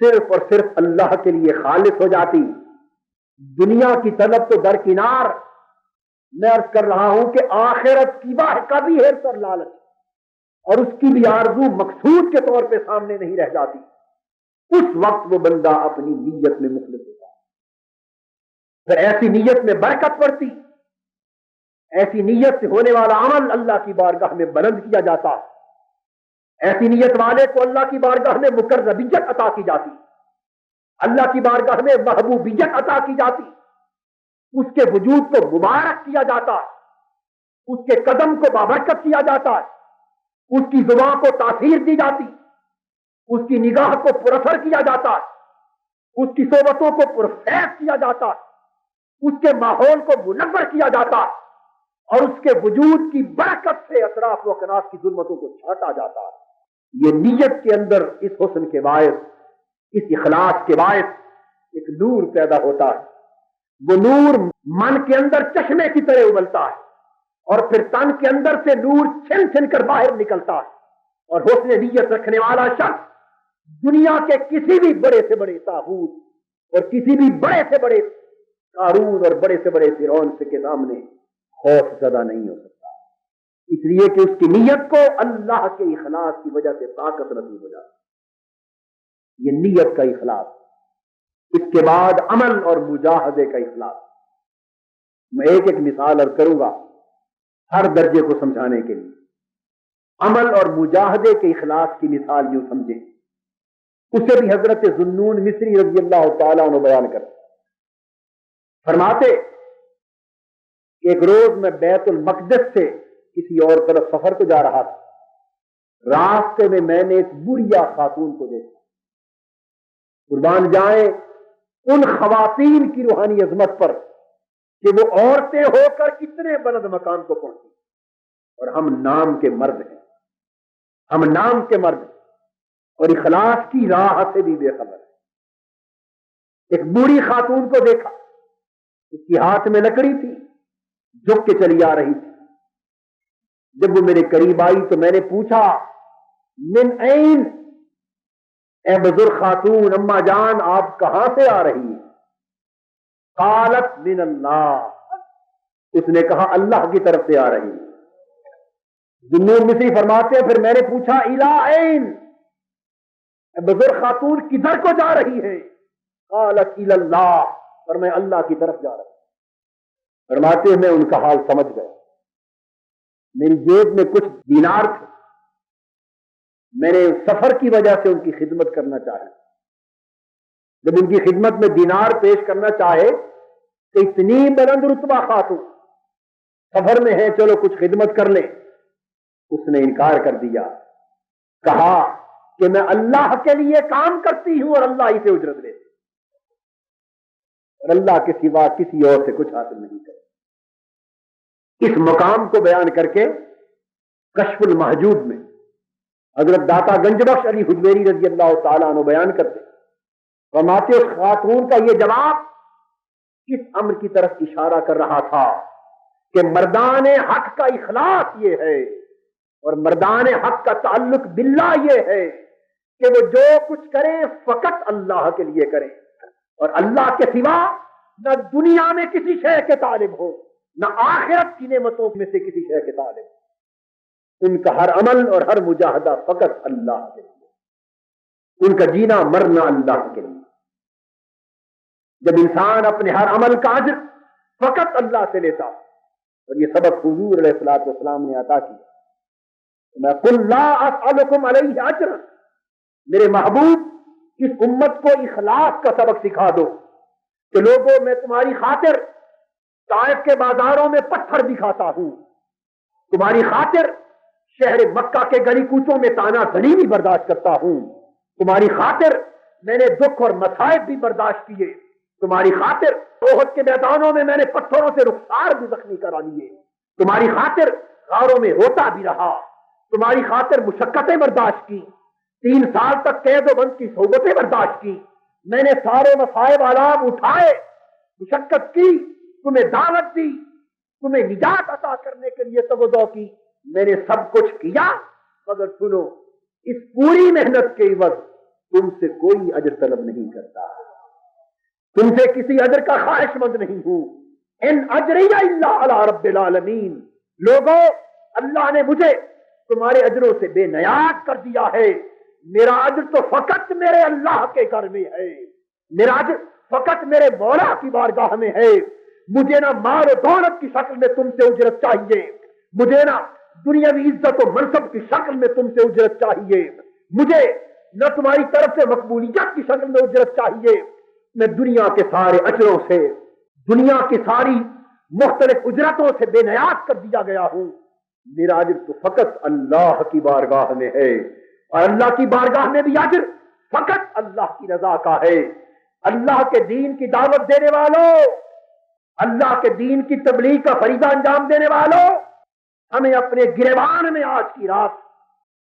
صرف اور صرف اللہ کے لیے خالص ہو جاتی, دنیا کی طلب تو درکنار, میں عرض کر رہا ہوں کہ آخرت کی واہ کا بھی حرص اور لالچ اور اس کی بھی آرزو مقصود کے طور پہ سامنے نہیں رہ جاتی, اس وقت وہ بندہ اپنی نیت میں مخلص ہوتا ہے. پھر ایسی نیت میں برکت پڑتی, ایسی نیت سے ہونے والا عمل اللہ کی بارگاہ میں بلند کیا جاتا, ایسی نیت والے کو اللہ کی بارگاہ میں مقربیت عطا کی جاتی, اللہ کی بارگاہ میں محبوبیت عطا کی جاتی, اس کے وجود کو مبارک کیا جاتا, اس کے قدم کو بابرکت کیا جاتا, اس کی زبان کو تاثیر دی جاتی, اس کی نگاہ کو پراثر کیا جاتا, اس کی صحبتوں کو پرفیض کیا جاتا, اس کے ماحول کو منور کیا جاتا, اور اس کے وجود کی برکت سے اطراف و کناف کی ظلمتوں کو چھانٹا جاتا. یہ نیت کے اندر اس حسن کے باعث, اس اخلاص کے باعث ایک نور پیدا ہوتا ہے. وہ نور من کے اندر چشمے کی طرح ابلتا ہے اور پھر تن کے اندر سے نور چھن چھن کر باہر نکلتا ہے, اور حسن نیت رکھنے والا شخص دنیا کے کسی بھی بڑے سے بڑے طاغوت اور کسی بھی بڑے سے بڑے قارون اور بڑے سے بڑے فرعون کے سامنے خوف زدہ نہیں ہو سکتا, اس لیے کہ اس کی نیت کو اللہ کے اخلاص کی وجہ سے طاقت نصیب ہو جاتی. یہ نیت کا اخلاص. اس کے بعد عمل اور مجاہدے کا اخلاص. میں ایک ایک مثال عرض کروں گا ہر درجے کو سمجھانے کے لیے. عمل اور مجاہدے کے اخلاص کی مثال یوں سمجھیں, اسے بھی حضرت ذوالنون مصری رضی اللہ تعالیٰ عنہ بیان کرتے. فرماتے ایک روز میں بیت المقدس سے کسی اور طرف سفر کو جا رہا تھا, راستے میں میں نے ایک بڑھیا خاتون کو دیکھا. قربان جائیں ان خواتین کی روحانی عظمت پر کہ وہ عورتیں ہو کر کتنے بلند مقام کو پہنچی، اور ہم نام کے مرد ہیں، ہم نام کے مرد ہیں اور اخلاص کی راہ سے بھی بے خبر ہیں. ایک بوڑھی خاتون کو دیکھا، اس کی ہاتھ میں لکڑی تھی، جھک کے چلی آ رہی تھی. جب وہ میرے قریب آئی تو میں نے پوچھا من این، اے بزرگ خاتون، اما جان آپ کہاں سے آ رہی ہیں؟ قالت من اللہ، اس نے کہا اللہ کی طرف سے آ رہی ہے. ذنون مصری فرماتے ہیں پھر میں نے پوچھا الی این، اے بزرگ خاتون کدھر کو جا رہی ہے؟ قالت الی اللہ، اور میں اللہ کی طرف جا رہی ہوں. فرماتے ہیں میں ان کا حال سمجھ گیا. میری جیب میں کچھ دینار تھے، میں نے سفر کی وجہ سے ان کی خدمت کرنا چاہا. جب ان کی خدمت میں دینار پیش کرنا چاہے تو اتنی بلند رتبہ خاتون سفر میں ہے، چلو کچھ خدمت کر لیں. اس نے انکار کر دیا، کہا کہ میں اللہ کے لیے کام کرتی ہوں اور اللہ ہی سے اجرت لیتی ہوں، اور اللہ کے سوا کسی اور سے کچھ حاصل نہیں کرتی. اس مقام کو بیان کر کے کشف المحجوب میں حضرت داتا گنج بخش علی حجویری رضی اللہ تعالیٰ عنہ بیان کرتے فرماتے اس خاتون کا یہ جواب اس امر کی طرف اشارہ کر رہا تھا کہ مردان حق کا اخلاص یہ ہے اور مردان حق کا تعلق باللہ یہ ہے کہ وہ جو کچھ کریں فقط اللہ کے لیے کریں اور اللہ کے سوا نہ دنیا میں کسی شے کے طالب ہو نہ آخرت کی نعمتوں میں سے کسی شے کے طالب. ان کا ہر عمل اور ہر مجاہدہ فقط اللہ کے لیے، ان کا جینا مرنا اللہ کے لیے. جب انسان اپنے ہر عمل کا اجر فقط اللہ سے لیتا، اور یہ سبق حضور علیہ الصلوۃ والسلام نے عطا کیا، میں قل لا اسألکم علیہ اجرا، میرے محبوب اس امت کو اخلاص کا سبق سکھا دو کہ لوگوں میں تمہاری خاطر طائف کے بازاروں میں پتھر دکھاتا ہوں، تمہاری خاطر شہر مکہ کے گلی کوچوں میں تانا زنی بھی برداشت کرتا ہوں، تمہاری خاطر میں نے دکھ اور مصائب بھی برداشت کیے، تمہاری خاطر احد کے میدانوں میں نے پتھروں سے رخسار بھی زخمی کرا لیے، تمہاری خاطر غاروں میں روتا بھی رہا، تمہاری خاطر مشقتیں برداشت کی، 3 سال تک قید و بند کی صحبتیں برداشت کی، میں نے سارے مصائب آلام اٹھائے، مشقت کی، تمہیں دعوت دی، تمہیں نجات عطا کرنے کے لیے تگودو کی، میں نے سب کچھ کیا، مگر سنو اس پوری محنت کے عوض تم سے کوئی اجر طلب نہیں کرتا، تم سے کسی اجر کا خواہش مند نہیں ہوں. ان اجری الا علی رب العالمین، لوگوں اللہ نے مجھے تمہارے اجروں سے بے نیاز کر دیا ہے، میرا اجر تو فقط میرے اللہ کے گھر میں ہے، میرا اجر فقط میرے مولا کی بارگاہ میں ہے. مجھے نہ مال و دولت کی شکل میں تم سے اجرت چاہیے، مجھے نہ دنیاوی عزت و منصب کی شکل میں تم سے اجرت چاہیے، مجھے نہ تمہاری طرف سے مقبولیت کی شکل میں اجرت چاہیے. میں دنیا کے سارے اجروں سے، دنیا کی ساری مختلف اجرتوں سے بے نیاز کر دیا گیا ہوں. میرا اجر تو فقط اللہ کی بارگاہ میں ہے، اور اللہ کی بارگاہ میں بھی اجر فقط اللہ کی رضا کا ہے. اللہ کے دین کی دعوت دینے والوں، اللہ کے دین کی تبلیغ کا فریضہ انجام دینے والوں، ہمیں اپنے گریبان میں آج کی رات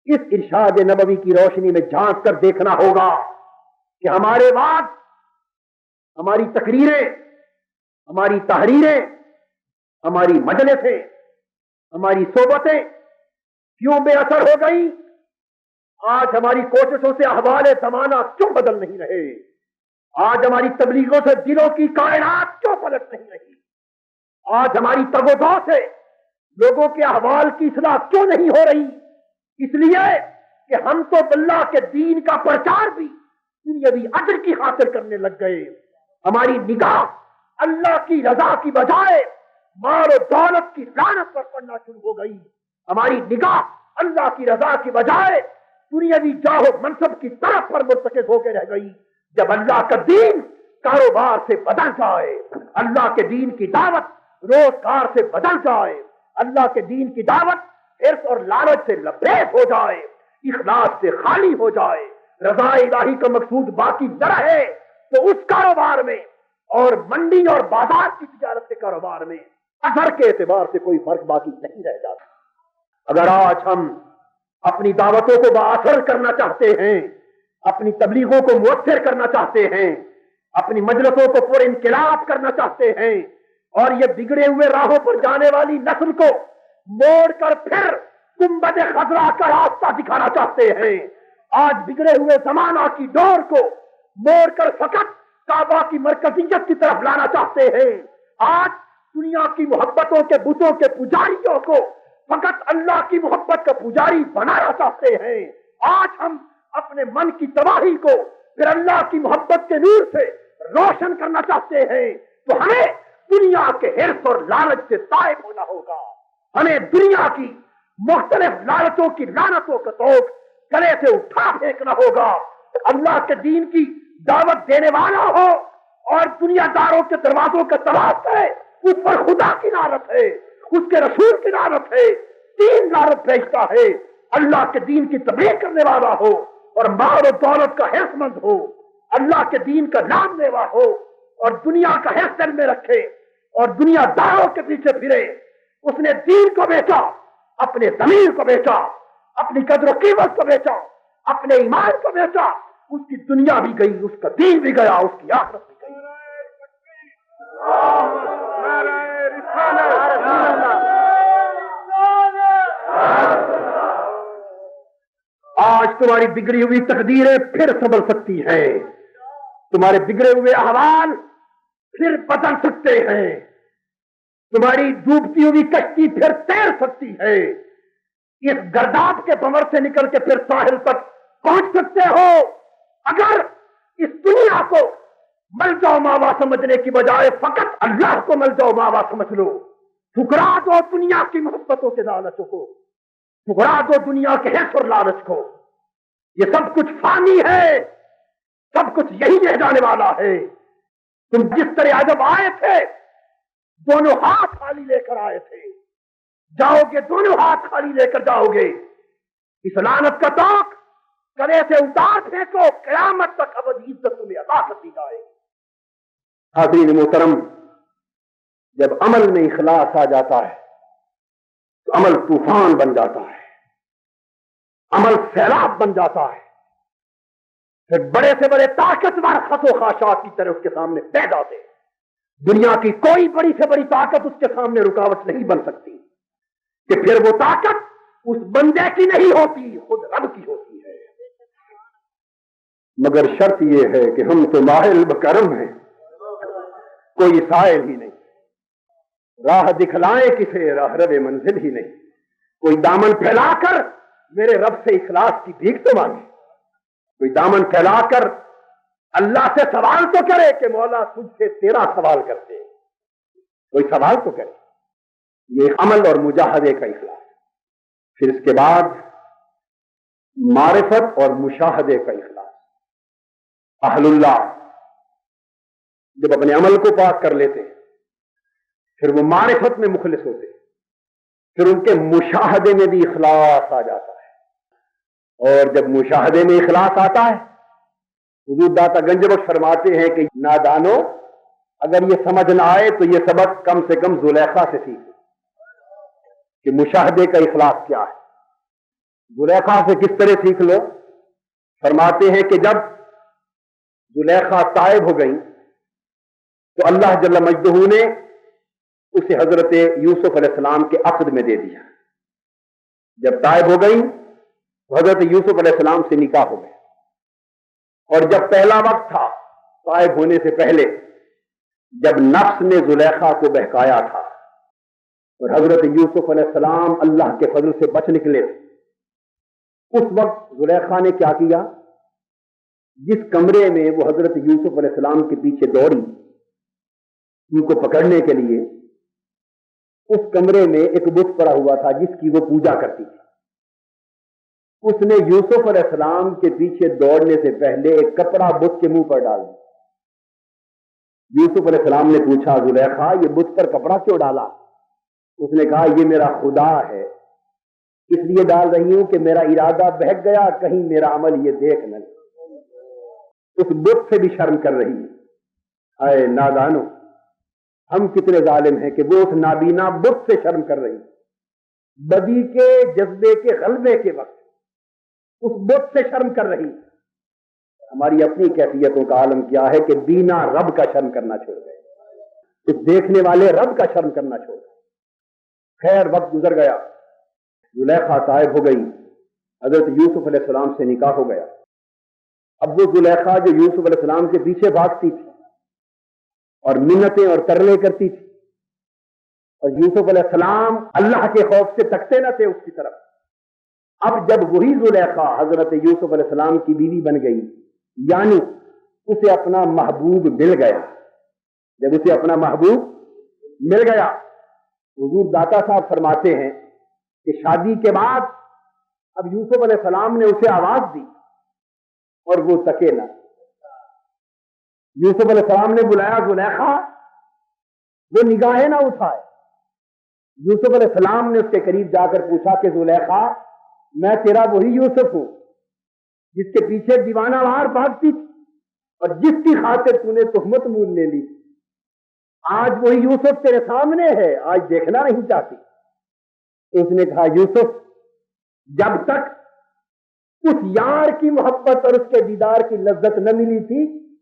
اس ارشاد نبوی کی روشنی میں جھانک کر دیکھنا ہوگا کہ ہمارے بعد ہماری تقریریں، ہماری تحریریں، ہماری مجلسیں، ہماری صحبتیں کیوں بے اثر ہو گئی؟ آج ہماری کوششوں سے احوال زمانہ کیوں بدل نہیں رہے؟ آج ہماری تبلیغوں سے دلوں کی کائنات کیوں پلٹ نہیں رہی؟ آج ہماری تگودو سے لوگوں کے احوال کی اصلاح کیوں نہیں ہو رہی؟ اس لیے کہ ہم تو اللہ کے دین کا پرچار بھی دنیاوی اجر کی خاطر کرنے لگ گئے. ہماری نگاہ اللہ کی رضا کی بجائے مال و دولت کی لعنت پر پڑنا شروع ہو گئی. ہماری نگاہ اللہ کی رضا کی بجائے دنیاوی جاہ و منصب کی طرف پر مرتکز ہو کے رہ گئی. جب اللہ کا دین کاروبار سے بدل جائے، اللہ کے دین کی دعوت روزگار سے بدل جائے، اللہ کے دین کی دعوت حرص اور لالچ سے لبریز ہو جائے، اخلاص سے خالی ہو جائے، رضا الہی کا مقصود باقی نہ رہے، تو اس کاروبار میں اور منڈی اور بازار کی تجارت کے کاروبار میں اثر کے اعتبار سے کوئی فرق باقی نہیں رہ جاتا۔ اگر آج ہم اپنی دعوتوں کو باثر کرنا چاہتے ہیں، اپنی تبلیغوں کو مؤثر کرنا چاہتے ہیں، اپنی مجلسوں کو پر انقلاب کرنا چاہتے ہیں، اور یہ بگڑے ہوئے راہوں پر جانے والی نسل کو موڑ کر پھر گنبد خضرا کا راستہ دکھانا چاہتے ہیں، آج بگڑے ہوئے زمانہ کی ڈور کو موڑ کر فقط کعبہ کی مرکزیت کی طرف لانا چاہتے ہیں، آج دنیا کی محبتوں کے بتوں کے پجاریوں کو فقط اللہ کی محبت کا پجاری بنانا چاہتے ہیں، آج ہم اپنے من کی تباہی کو پھر اللہ کی محبت کے نور سے روشن کرنا چاہتے ہیں، تو ہمیں دنیا کے حرص اور لالچ سے تائب ہونا ہوگا، ہمیں دنیا کی مختلف لالچوں کی لعنتوں کا توق گلے سے اٹھا پھینکنا ہوگا۔ اللہ کے دین کی دعوت دینے والا ہو اور دنیا داروں کے دروازوں کا طواف کرے، اس پر خدا کی لعنت ہے، اس کے رسول کی لعنت ہے، دین لعنت بھیجتا ہے۔ اللہ کے دین کی تبلیغ کرنے والا ہو اور مال و دولت کا حرص مند ہو، اللہ کے دین کا نام لیوا ہو اور دنیا کا حرص دل میں رکھے اور دنیا داروں کے پیچھے پھرے، اس نے دین کو بیچا، اپنے ضمیر کو بیچا، اپنی قدر و قیمت کو بیچا، اپنے ایمان کو بیچا، اس کی دنیا بھی گئی، اس کا دین بھی گیا، اس کی آخرت بھی گئی۔ آج تمہاری بگڑی ہوئی تقدیریں پھر سنبھل سکتی ہیں، تمہارے بگڑے ہوئے احوال پھر بدل سکتے ہیں، تمہاری ڈوبتی ہوئی کشتی پھر تیر سکتی ہے، اس گرداب کے بمر سے نکل کے پھر ساحل تک پہنچ سکتے ہو، اگر اس دنیا کو ملجا و ماوا سمجھنے کی بجائے فقط اللہ کو ملجا و ماوا سمجھ لو، ٹھکرا دو دنیا کی محبتوں کے لالچوں کو، ٹھکرا دو دنیا کے حرص اور لالچ کو، یہ سب کچھ فانی ہے، سب کچھ یہی رہ جانے والا ہے۔ تم جس طرح جب آئے تھے دونوں ہاتھ خالی لے کر آئے تھے، جاؤ گے دونوں ہاتھ خالی لے کر جاؤ گے، اس لعنت کا توق گلے سے اتار پھینکو، قیامت تک ابدی عزت تمہیں عطا کر دی جائے۔ حاضرین محترم، جب عمل میں اخلاص آ جاتا ہے تو عمل طوفان بن جاتا ہے، عمل سیلاب بن جاتا ہے، پھر بڑے سے بڑے طاقتور خس و خاشاک کی طرح اس کے سامنے بہ جاتے ہیں، دنیا کی کوئی بڑی سے بڑی طاقت اس کے سامنے رکاوٹ نہیں بن سکتی، کہ پھر وہ طاقت اس بندے کی نہیں ہوتی، خود رب کی ہوتی ہے۔ مگر شرط یہ ہے کہ ہم تو ماہل بکرم ہیں، کوئی سائل ہی نہیں، راہ دکھلائے کسے راہ رو منزل ہی نہیں، کوئی دامن پھیلا کر میرے رب سے اخلاص کی بھیک تو مانگے، کوئی دامن پھیلا کر اللہ سے سوال تو کرے کہ مولا تجھ سے تیرا سوال کرتے، کوئی سوال تو کرے۔ یہ عمل اور مجاہدے کا اخلاص، پھر اس کے بعد معرفت اور مشاہدے کا اخلاص۔ اہل اللہ جب اپنے عمل کو پاک کر لیتے پھر وہ معرفت میں مخلص ہوتے، پھر ان کے مشاہدے میں بھی اخلاص آ جاتا ہے، اور جب مشاہدے میں اخلاص آتا ہے، حضور داتا گنج بخش فرماتے ہیں کہ نادانو اگر یہ سمجھ نہ آئے تو یہ سبق کم سے کم زلیخا سے سیکھو کہ مشاہدے کا اخلاص کیا ہے۔ زلیخا سے کس طرح سیکھ لو؟ فرماتے ہیں کہ جب زلیخا طائب ہو گئی تو اللہ جل مجدہ نے اسے حضرت یوسف علیہ السلام کے عقد میں دے دیا، جب طائب ہو گئی تو حضرت یوسف علیہ السلام سے نکاح ہو گیا، اور جب پہلا وقت تھا طائب ہونے سے پہلے، جب نفس نے زلیخا کو بہکایا تھا اور حضرت یوسف علیہ السلام اللہ کے فضل سے بچ نکلے، اس وقت زلیخا نے کیا کیا؟ جس کمرے میں وہ حضرت یوسف علیہ السلام کے پیچھے دوڑی ان کو پکڑنے کے لیے، اس کمرے میں ایک بت پڑا ہوا تھا جس کی وہ پوجا کرتی تھی، اس نے یوسف علیہ السلام کے پیچھے دوڑنے سے پہلے ایک کپڑا بت کے منہ پر ڈال دیا۔ یوسف علیہ السلام نے پوچھا زلیخا یہ بت پر کپڑا کیوں ڈالا؟ اس نے کہا یہ میرا خدا ہے اس لیے ڈال رہی ہوں کہ میرا ارادہ بہک گیا، کہیں میرا عمل یہ دیکھ نہ لے۔ اس بت سے بھی شرم کر رہی ہے۔ اے نادانو، ہم کتنے ظالم ہیں کہ وہ اس نابینا بت سے شرم کر رہی ہے، بدی کے جذبے کے غلبے کے وقت اس بت سے شرم کر رہی ہے۔ ہماری اپنی کیفیتوں کا عالم کیا ہے کہ بینا رب کا شرم کرنا چھوڑ گئے، اس دیکھنے والے رب کا شرم کرنا چھوڑ گئے۔ خیر، وقت گزر گیا، زلیخا طائب ہو گئی، حضرت یوسف علیہ السلام سے نکاح ہو گیا۔ اب وہ زلیخا جو یوسف علیہ السلام کے پیچھے بھاگتی تھی اور منتیں اور ترلے کرتی تھی، اور یوسف علیہ السلام اللہ کے خوف سے تکتے نہ تھے اس کی طرف، اب جب وہی زلیخا حضرت یوسف علیہ السلام کی بیوی بن گئی، یعنی اسے اپنا محبوب مل گیا، جب اسے اپنا محبوب مل گیا، حضور داتا صاحب فرماتے ہیں کہ شادی کے بعد اب یوسف علیہ السلام نے اسے آواز دی اور وہ تکے نہ۔ یوسف علیہ السلام نے بلایا زلیخا، وہ نگاہیں نہ اٹھائے۔ یوسف علیہ السلام نے اس کے قریب جا کر پوچھا کہ زلیخا، میں تیرا وہی یوسف ہوں جس کے پیچھے دیوانہ وار بھاگتی تھی اور جس کی خاطر تو نے تہمت مول لے لی، آج وہی یوسف تیرے سامنے ہے، آج دیکھنا نہیں چاہتی؟ اس نے کہا، یوسف، جب تک اس یار کی محبت اور اس کے دیدار کی لذت نہ ملی تھی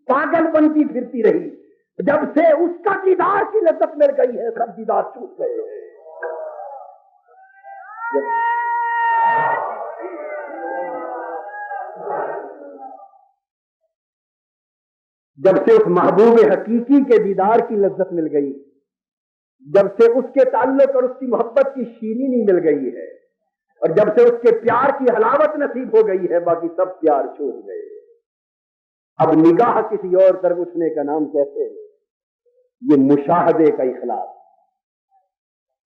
پاگل بنتی پھرتی رہی، جب سے اس کا دیدار کی لذت مل گئی ہے سب دیدار چھوٹ گئے۔ جب سے اس محبوب حقیقی کے دیدار کی لذت مل گئی، جب سے اس کے تعلق اور اس کی محبت کی شیرینی مل گئی ہے، اور جب سے اس کے پیار کی حلاوت نصیب ہو گئی ہے، باقی سب پیار چھوڑ گئے۔ اب نگاہ کسی اور طرف اٹھنے کا نام کہتے ہیں، یہ مشاہدے کا اخلاص۔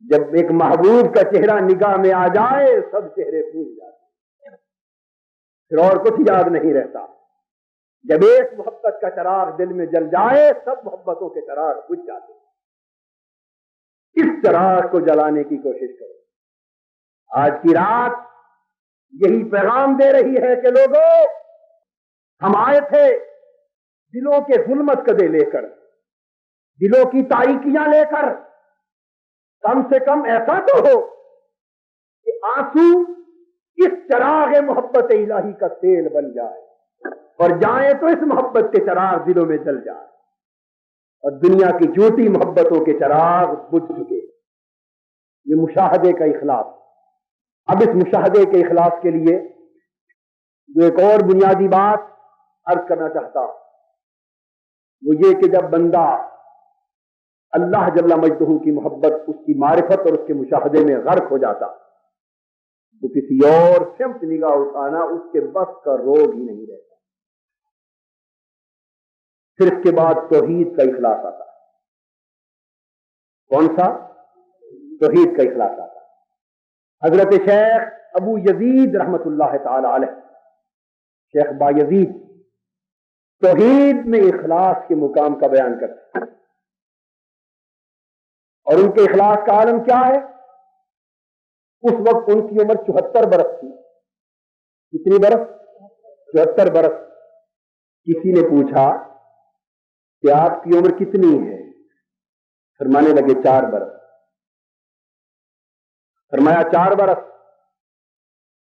جب ایک محبوب کا چہرہ نگاہ میں آ جائے سب چہرے پھول جاتے، پھر اور کچھ یاد نہیں رہتا۔ جب ایک محبت کا چراغ دل میں جل جائے سب محبتوں کے چراغ بجھ جاتے۔ اس چراغ کو جلانے کی کوشش کرو۔ آج کی رات یہی پیغام دے رہی ہے کہ لوگوں، ہم آئے تھے دلوں کے ظلمت کدے لے کر، دلوں کی تاریکیاں لے کر، کم سے کم ایسا تو ہو کہ آنسو اس چراغ محبت الہی کا تیل بن جائے، اور جائیں تو اس محبت کے چراغ دلوں میں جل جائے، اور دنیا کی جھوٹی محبتوں کے چراغ بجھ چکے۔ یہ مشاہدے کا اخلاص۔ اب اس مشاہدے کے اخلاص کے لیے جو ایک اور بنیادی بات عرض کرنا چاہتا ہوں، وہ یہ کہ جب بندہ اللہ جل مجدہ کی محبت، اس کی معرفت اور اس کے مشاہدے میں غرق ہو جاتا تو کسی اور سمت نگاہ اٹھانا اس کے بس کا روگ ہی نہیں رہتا۔ پھر اس کے بعد توحید کا اخلاص آتا ہے۔ کون سا؟ توحید کا اخلاص آتا ہے۔ حضرت شیخ ابو یزید رحمت اللہ تعالی علیہ، شیخ با یزید، توحید میں اخلاص کے مقام کا بیان کرتے ہیں، اور ان کے اخلاص کا عالم کیا ہے؟ اس وقت ان کی عمر 74 برس تھی۔ کتنی برس؟ 74 برس۔ کسی نے پوچھا کہ آپ کی عمر کتنی ہے؟ فرمانے لگے 4 برس۔ فرمایا 4 برس؟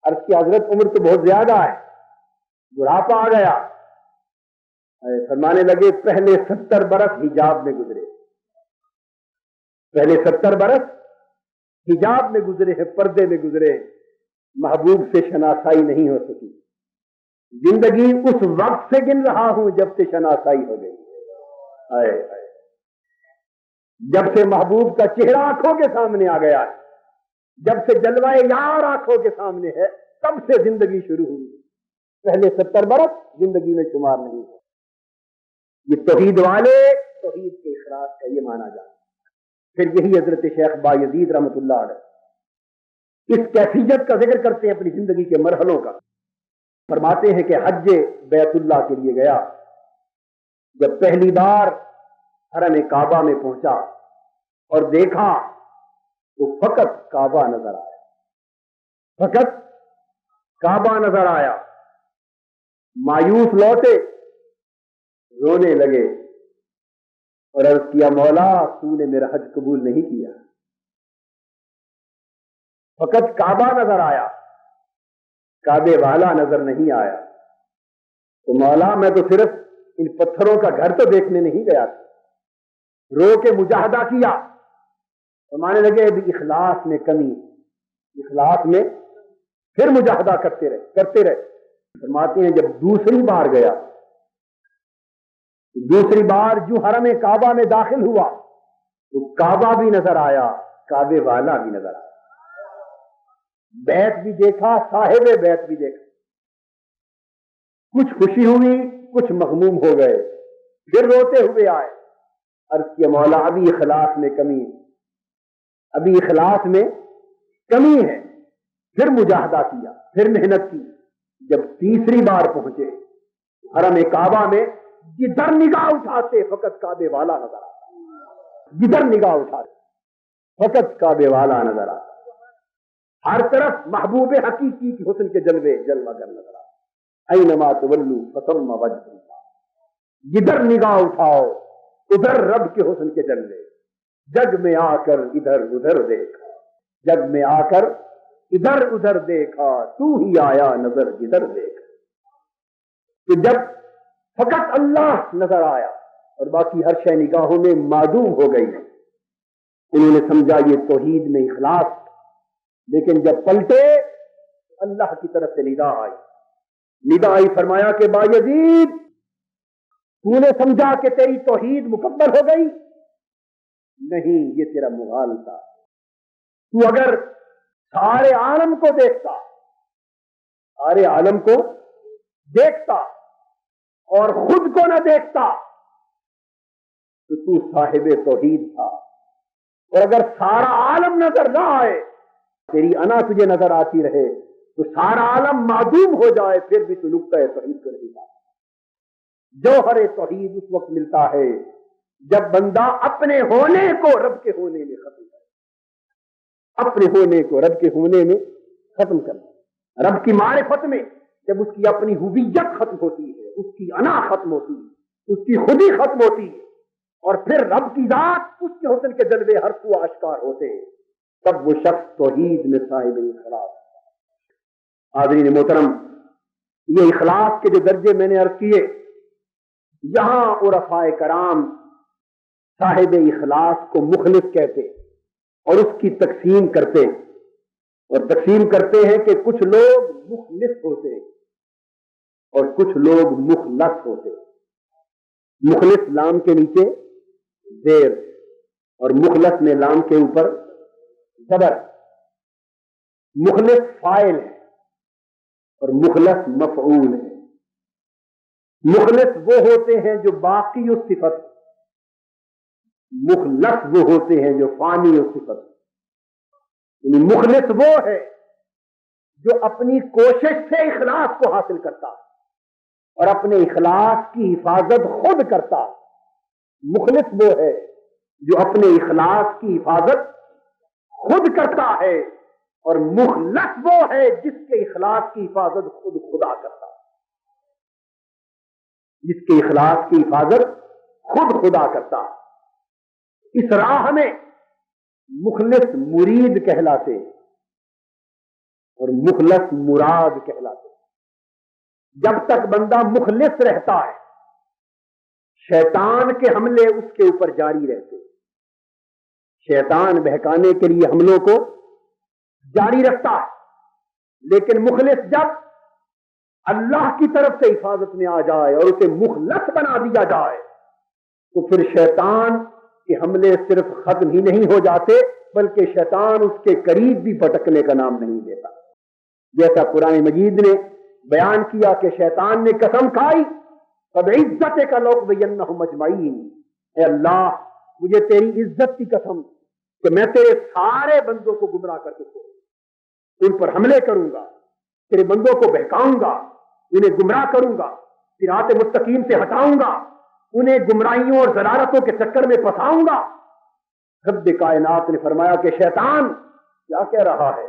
عرض کی حضرت عمر تو بہت زیادہ ہے، بڑھاپا آ گیا۔ فرمانے لگے پہلے 70 برس حجاب میں گزرے، پہلے 70 برس حجاب میں گزرے ہیں، پردے میں گزرے ہیں، محبوب سے شناسائی نہیں ہو سکی۔ زندگی اس وقت سے گن رہا ہوں جب سے شناسائی ہو گئی۔ آئے آئے، جب سے محبوب کا چہرہ آنکھوں کے سامنے آ گیا ہے، جب سے جلوہ یار آنکھوں کے سامنے ہے، تب سے زندگی شروع ہوئی۔ پہلے 70 برس زندگی میں شمار نہیں ہے۔ یہ توحید والے توحید کے اخلاص کا یہ مانا جاتا ہے۔ پھر یہی حضرت شیخ با یزید رحمت اللہ علیہ اس کیفیت کا ذکر کرتے ہیں اپنی زندگی کے مرحلوں کا۔ فرماتے ہیں کہ حج بیت اللہ کے لیے گیا، جب پہلی بار حرم کعبہ میں پہنچا اور دیکھا تو فقط کعبہ نظر آیا، فقط کعبہ نظر آیا، مایوس لوٹے، رونے لگے اور عرض کیا مولا تو نے میرا حج قبول نہیں کیا۔ فقط کعبہ نظر آیا، کعبے والا نظر نہیں آیا۔ تو مولا میں تو صرف ان پتھروں کا گھر تو دیکھنے نہیں گیا تھا۔ رو کے مجاہدہ کیا، فرمانے لگے ابھی اخلاص میں کمی، اخلاص میں پھر مجاہدہ کرتے رہے۔ فرماتے ہیں جب دوسری بار گیا، دوسری بار جو حرم کعبہ میں داخل ہوا تو کعبہ بھی نظر آیا، کعبے والا بھی نظر آیا، بیت بھی دیکھا، صاحب بیت بھی دیکھا۔ کچھ خوشی ہوئی، کچھ مغموم ہو گئے، پھر روتے ہوئے آئے، عرض کیا مولا ابھی اخلاص میں کمی ہے، ابھی اخلاص میں کمی ہے۔ پھر مجاہدہ کیا، پھر محنت کی۔ جب تیسری بار پہنچے حرم کعبہ میں، جدھر نگاہ اٹھاتے فقط کعبے والا نظر آتا، جدھر نگاہ اٹھاتے فقط کعبے والا نظر آتا۔ ہر طرف محبوب حقیقی کی حسن کے جلوے جلوہ گر نظر آتا۔ اینما تولوا فثم وجہ اللہ، جدھر نگاہ اٹھاؤ ادھر رب کے حسن کے جلوے۔ جگ میں آ کر ادھر ادھر دیکھا، جگ میں آ کر ادھر ادھر دیکھا، تو ہی آیا نظر جدھر دیکھا۔ تو جب فقط اللہ نظر آیا اور باقی ہر شے نگاہوں میں معدوم ہو گئی، انہوں نے سمجھا یہ توحید میں اخلاص۔ لیکن جب پلٹے اللہ کی طرف سے ندا آئی، فرمایا کہ بایزید تو نے سمجھا کہ تیری توحید مکمل ہو گئی؟ نہیں، یہ تیرا محال تھا۔ تو اگر سارے عالم کو دیکھتا، سارے عالم کو دیکھتا اور خود کو نہ دیکھتا تو صاحب توحید تھا۔ اور اگر سارا عالم نظر نہ آئے، تیری انا تجھے نظر آتی رہے تو سارا عالم معدوم ہو جائے، پھر بھی تو نقطۂ توحید کو نہیں پاتا۔ جوہر توحید اس وقت ملتا ہے جب بندہ اپنے ہونے کو رب کے ہونے میں ختم کرے، اپنے ہونے کو رب کے ہونے میں ختم کرے۔ رب کی معرفت میں جب اس کی اپنی ہویت ختم ہوتی ہے، اس کی انا ختم ہوتی ہے، اس کی خودی ختم ہوتی ہے، اور پھر رب کی ذات اس کے حسن کے جلوے ہر سو آشکار ہوتے ہیں، تب وہ شخص توحید میں صاحب اخلاص۔ حاضرین محترم، یہ اخلاص کے جو درجے میں نے عرض کیے، یہاں عرفاء کرام صاحب اخلاص کو مخلص کہتے اور اس کی تقسیم کرتے، اور تقسیم کرتے ہیں کہ کچھ لوگ مخلص ہوتے اور کچھ لوگ مخلص ہوتے۔ مخلص لام کے نیچے زیر اور مخلص میں لام کے اوپر زبر۔ مخلص فاعل ہے اور مخلص مفعول ہے۔ مخلص وہ ہوتے ہیں جو باقی و صفت، مخلص وہ ہوتے ہیں جو فانی و صفت۔ یعنی مخلص وہ ہے جو اپنی کوشش سے اخلاص کو حاصل کرتا اور اپنے اخلاص کی حفاظت خود کرتا۔ مخلص وہ ہے جو اپنے اخلاص کی حفاظت خود کرتا ہے، اور مخلص وہ ہے جس کے اخلاص کی حفاظت خود خدا کرتا، جس کے اخلاص کی حفاظت خود خدا کرتا۔ اس راہ میں مخلص مرید کہلاتے اور مخلص مراد کہلاتے۔ جب تک بندہ مخلص رہتا ہے، شیطان کے حملے اس کے اوپر جاری رہتے، شیطان بہکانے کے لیے حملوں کو جاری رکھتا ہے۔ لیکن مخلص جب اللہ کی طرف سے حفاظت میں آ جائے اور اسے مخلص بنا دیا جائے تو پھر شیطان کے حملے صرف ختم ہی نہیں ہو جاتے، بلکہ شیطان اس کے قریب بھی بھٹکنے کا نام نہیں دیتا۔ جیسا قرآن مجید نے بیان کیا کہ شیطان نے قسم کھائی، فَبِعِزَّتِكَ لَأُغْوِيَنَّهُمْ أَجْمَعِينَ، اے اللہ مجھے تیری عزت کی قسم کہ میں تیرے سارے بندوں کو گمراہ کر کے چھوڑوں، ان پر حملے کروں گا، تیرے بندوں کو بہکاؤں گا، انہیں گمراہ کروں گا، صراط مستقیم سے ہٹاؤں گا، انہیں گمراہیوں اور ضلالتوں کے چکر میں پھنساؤں گا۔ رب کائنات نے فرمایا کہ شیطان کیا کہہ رہا ہے،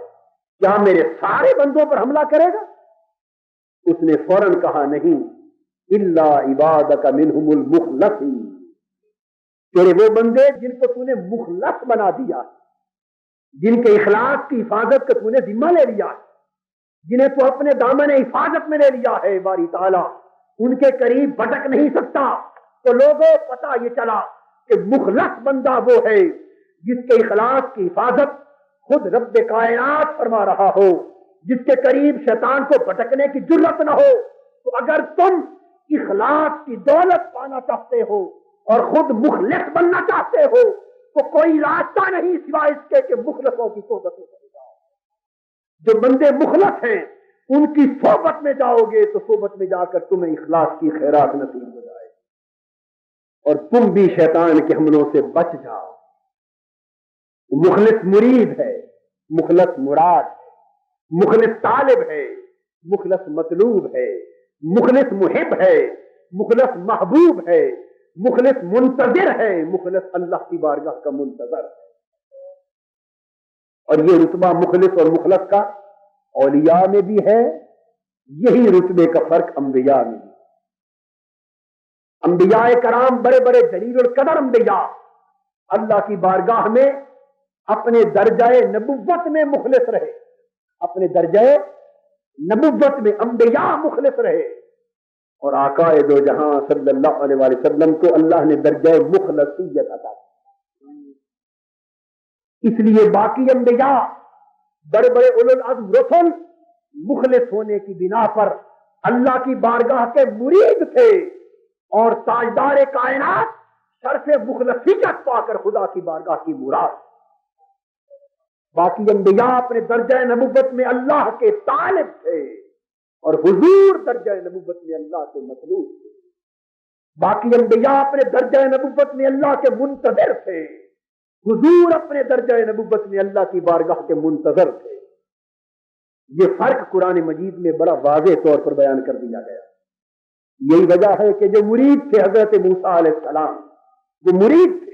کیا میرے سارے بندوں پر حملہ کرے گا؟ اس نے فوراً کہا نہیں، الا عبادک منہم المخلصین، تیرے وہ بندے جن کو تو نے مخلص بنا دیا، جن کے اخلاص کی حفاظت کا تو نے ذمہ لے لیا، جنہیں تو اپنے دامن حفاظت میں لے لیا ہے باری تعالیٰ، ان کے قریب بھٹک نہیں سکتا۔ تو لوگوں پتہ یہ چلا کہ مخلص بندہ وہ ہے جس کے اخلاص کی حفاظت خود رب کائنات فرما رہا ہو، جس کے قریب شیطان کو بھٹکنے کی جرت نہ ہو۔ تو اگر تم اخلاص کی دولت پانا چاہتے ہو اور خود مخلص بننا چاہتے ہو تو کوئی راستہ نہیں سوائے اس کے کہ مخلصوں کی صحبت میں چلے جاؤ۔ جو بندے مخلص ہیں ان کی صحبت میں جاؤ گے تو صحبت میں جا کر تمہیں اخلاص کی خیرات نصیب ہو جائے اور تم بھی شیطان کے حملوں سے بچ جاؤ۔ مخلص مرید ہے، مخلص مراد ہے، مخلص طالب ہے، مخلص مطلوب ہے، مخلص محب ہے، مخلص محبوب ہے، مخلص منتظر ہے، مخلص اللہ کی بارگاہ کا منتظر ہے۔ اور یہ رتبہ مخلص اور مخلص کا اولیاء میں بھی ہے، یہی رتبے کا فرق انبیاء میں بھی۔ انبیاء کرام بڑے بڑے جلیل القدر انبیاء اللہ کی بارگاہ میں اپنے درجہ نبوت میں مخلص رہے، اپنے درجہ نبوت میں انبیاء مخلص رہے، اور آقا دو جہاں صلی اللہ علیہ وآلہ وسلم کو اللہ نے درجہ مخلصیت عطا کی۔ اس لیے باقی انبیاء بڑے بڑے اولو العزم رسل مخلص ہونے کی بنا پر اللہ کی بارگاہ کے مرید تھے اور تاجدار کائنات شرف مخلصیت پا کر خدا کی بارگاہ کی مراد۔ باقی انبیاء اپنے درجہ نبوت میں اللہ کے طالب تھے اور حضور درجہ نبوت میں اللہ کے مطلوب تھے۔ باقی انبیاء اپنے درجہ نبوت میں اللہ کے منتظر تھے، حضور اپنے درجہ نبوت میں اللہ کی بارگاہ کے منتظر تھے۔ یہ فرق قرآن مجید میں بڑا واضح طور پر بیان کر دیا گیا۔ یہی وجہ ہے کہ جو مرید تھے حضرت موسیٰ علیہ السلام، جو مرید تھے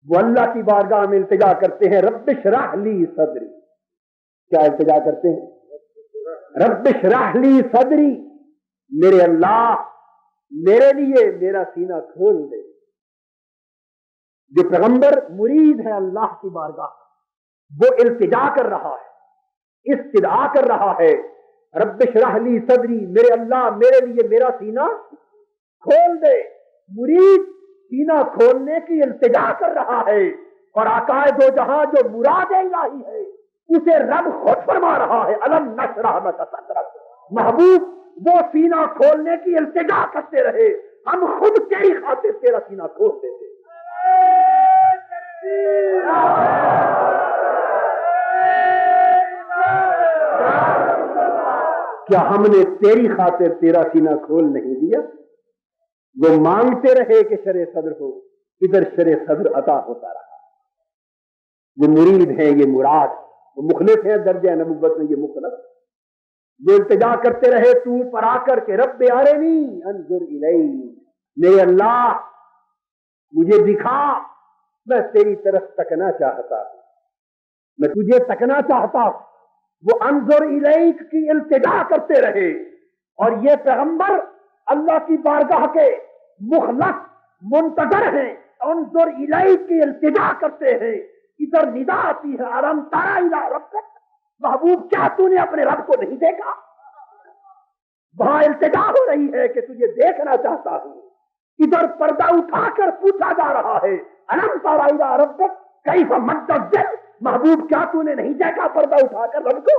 وہ اللہ کی بارگاہ میں التجا کرتے ہیں رب اشرح لی صدری۔ کیا التجا کرتے ہیں؟ رب اشرح لی صدری، میرے اللہ میرے لیے میرا سینہ کھول دے۔ جو پیغمبر مرید ہے اللہ کی بارگاہ وہ التجا کر رہا ہے، استدعا کر رہا ہے رب اشرح لی صدری، میرے اللہ میرے لیے میرا سینہ کھول دے۔ مرید سینہ کھولنے کی التجا کر رہا ہے اور آقا دو جہاں جو مراد الہی ہے اسے رب خود فرما رہا ہے الم نشرح لک صدرک۔ محبوب وہ سینہ کھولنے کی التجا کرتے رہے، ہم خود تیری خاطر تیرا سینہ کھول دیتے۔ کیا ہم نے تیری خاطر تیرا سینہ کھول نہیں دیا؟ وہ مانگتے رہے کہ شرع صدر ہو، ادھر شرع صدر عطا ہوتا رہا۔ وہ مرید ہیں، یہ مراد، وہ مخلص ہیں درجہ نبوت میں، یہ مخلص جو التجا کرتے رہے تو پر آ کر کے رب ارنی انظر الی، میرے اللہ مجھے دکھا، میں تیری طرف تکنا چاہتا ہوں، میں تجھے تکنا چاہتا ہوں۔ وہ انظر الیک کی التجا کرتے رہے اور یہ پیغمبر اللہ کی بارگاہ کے مخلص منتظر ہیں، انظر الیک کی التجا کرتے ہیں۔ ادھر ندا آتی ہے الم تر الی ربک، محبوب کیا تو نے اپنے رب کو نہیں دیکھا؟ وہاں التجا ہو رہی ہے کہ تجھے دیکھنا چاہتا ہوں، ادھر پردہ اٹھا کر پوچھا جا رہا ہے الم تر الی ربک کیف مد الظل، محبوب کیا تو نے نہیں دیکھا پردہ اٹھا کر رب کو؟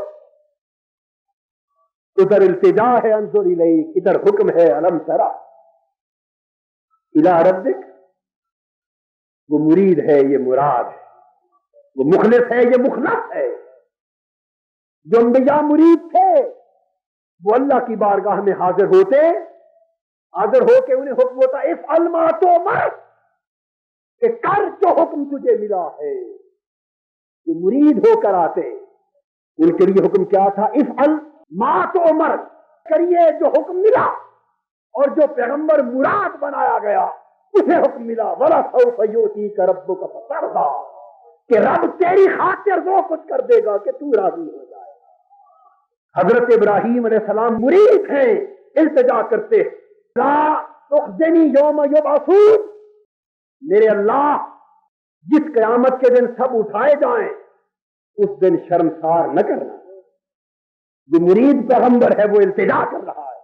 ادھر التجا ہے انظر الیک، ادھر حکم ہے الم تر الی ربک۔ وہ مرید ہے، یہ مراد ہے، وہ مخلص ہے، یہ مخلص ہے۔ جو انبیاء مرید تھے وہ اللہ کی بارگاہ میں حاضر ہوتے، حاضر ہو کے انہیں حکم ہوتا افعل ما تؤمر، کہ کر جو حکم تجھے ملا ہے۔ وہ مرید ہو کر آتے، ان کے لیے حکم کیا تھا؟ افعل ما تؤمر، کریے جو حکم ملا، اور جو پیغمبر مراد بنایا گیا اسے حکم ملا وَلَسَوْفَ يُؤْتِيكَ رَبُّكَ فَتَرْضَىٰ، کہ رب تیری خاطر وہ کچھ کر دے گا کہ تو راضی ہو جائے۔ حضرت ابراہیم علیہ السلام مرید ہیں، التجا کرتے ہیں، لا تخزنی یوم یبعثون، میرے اللہ جس قیامت کے دن سب اٹھائے جائیں اس دن شرمسار نہ کرنا۔ جو مرید پیغمبر ہے وہ التجا کر رہا ہے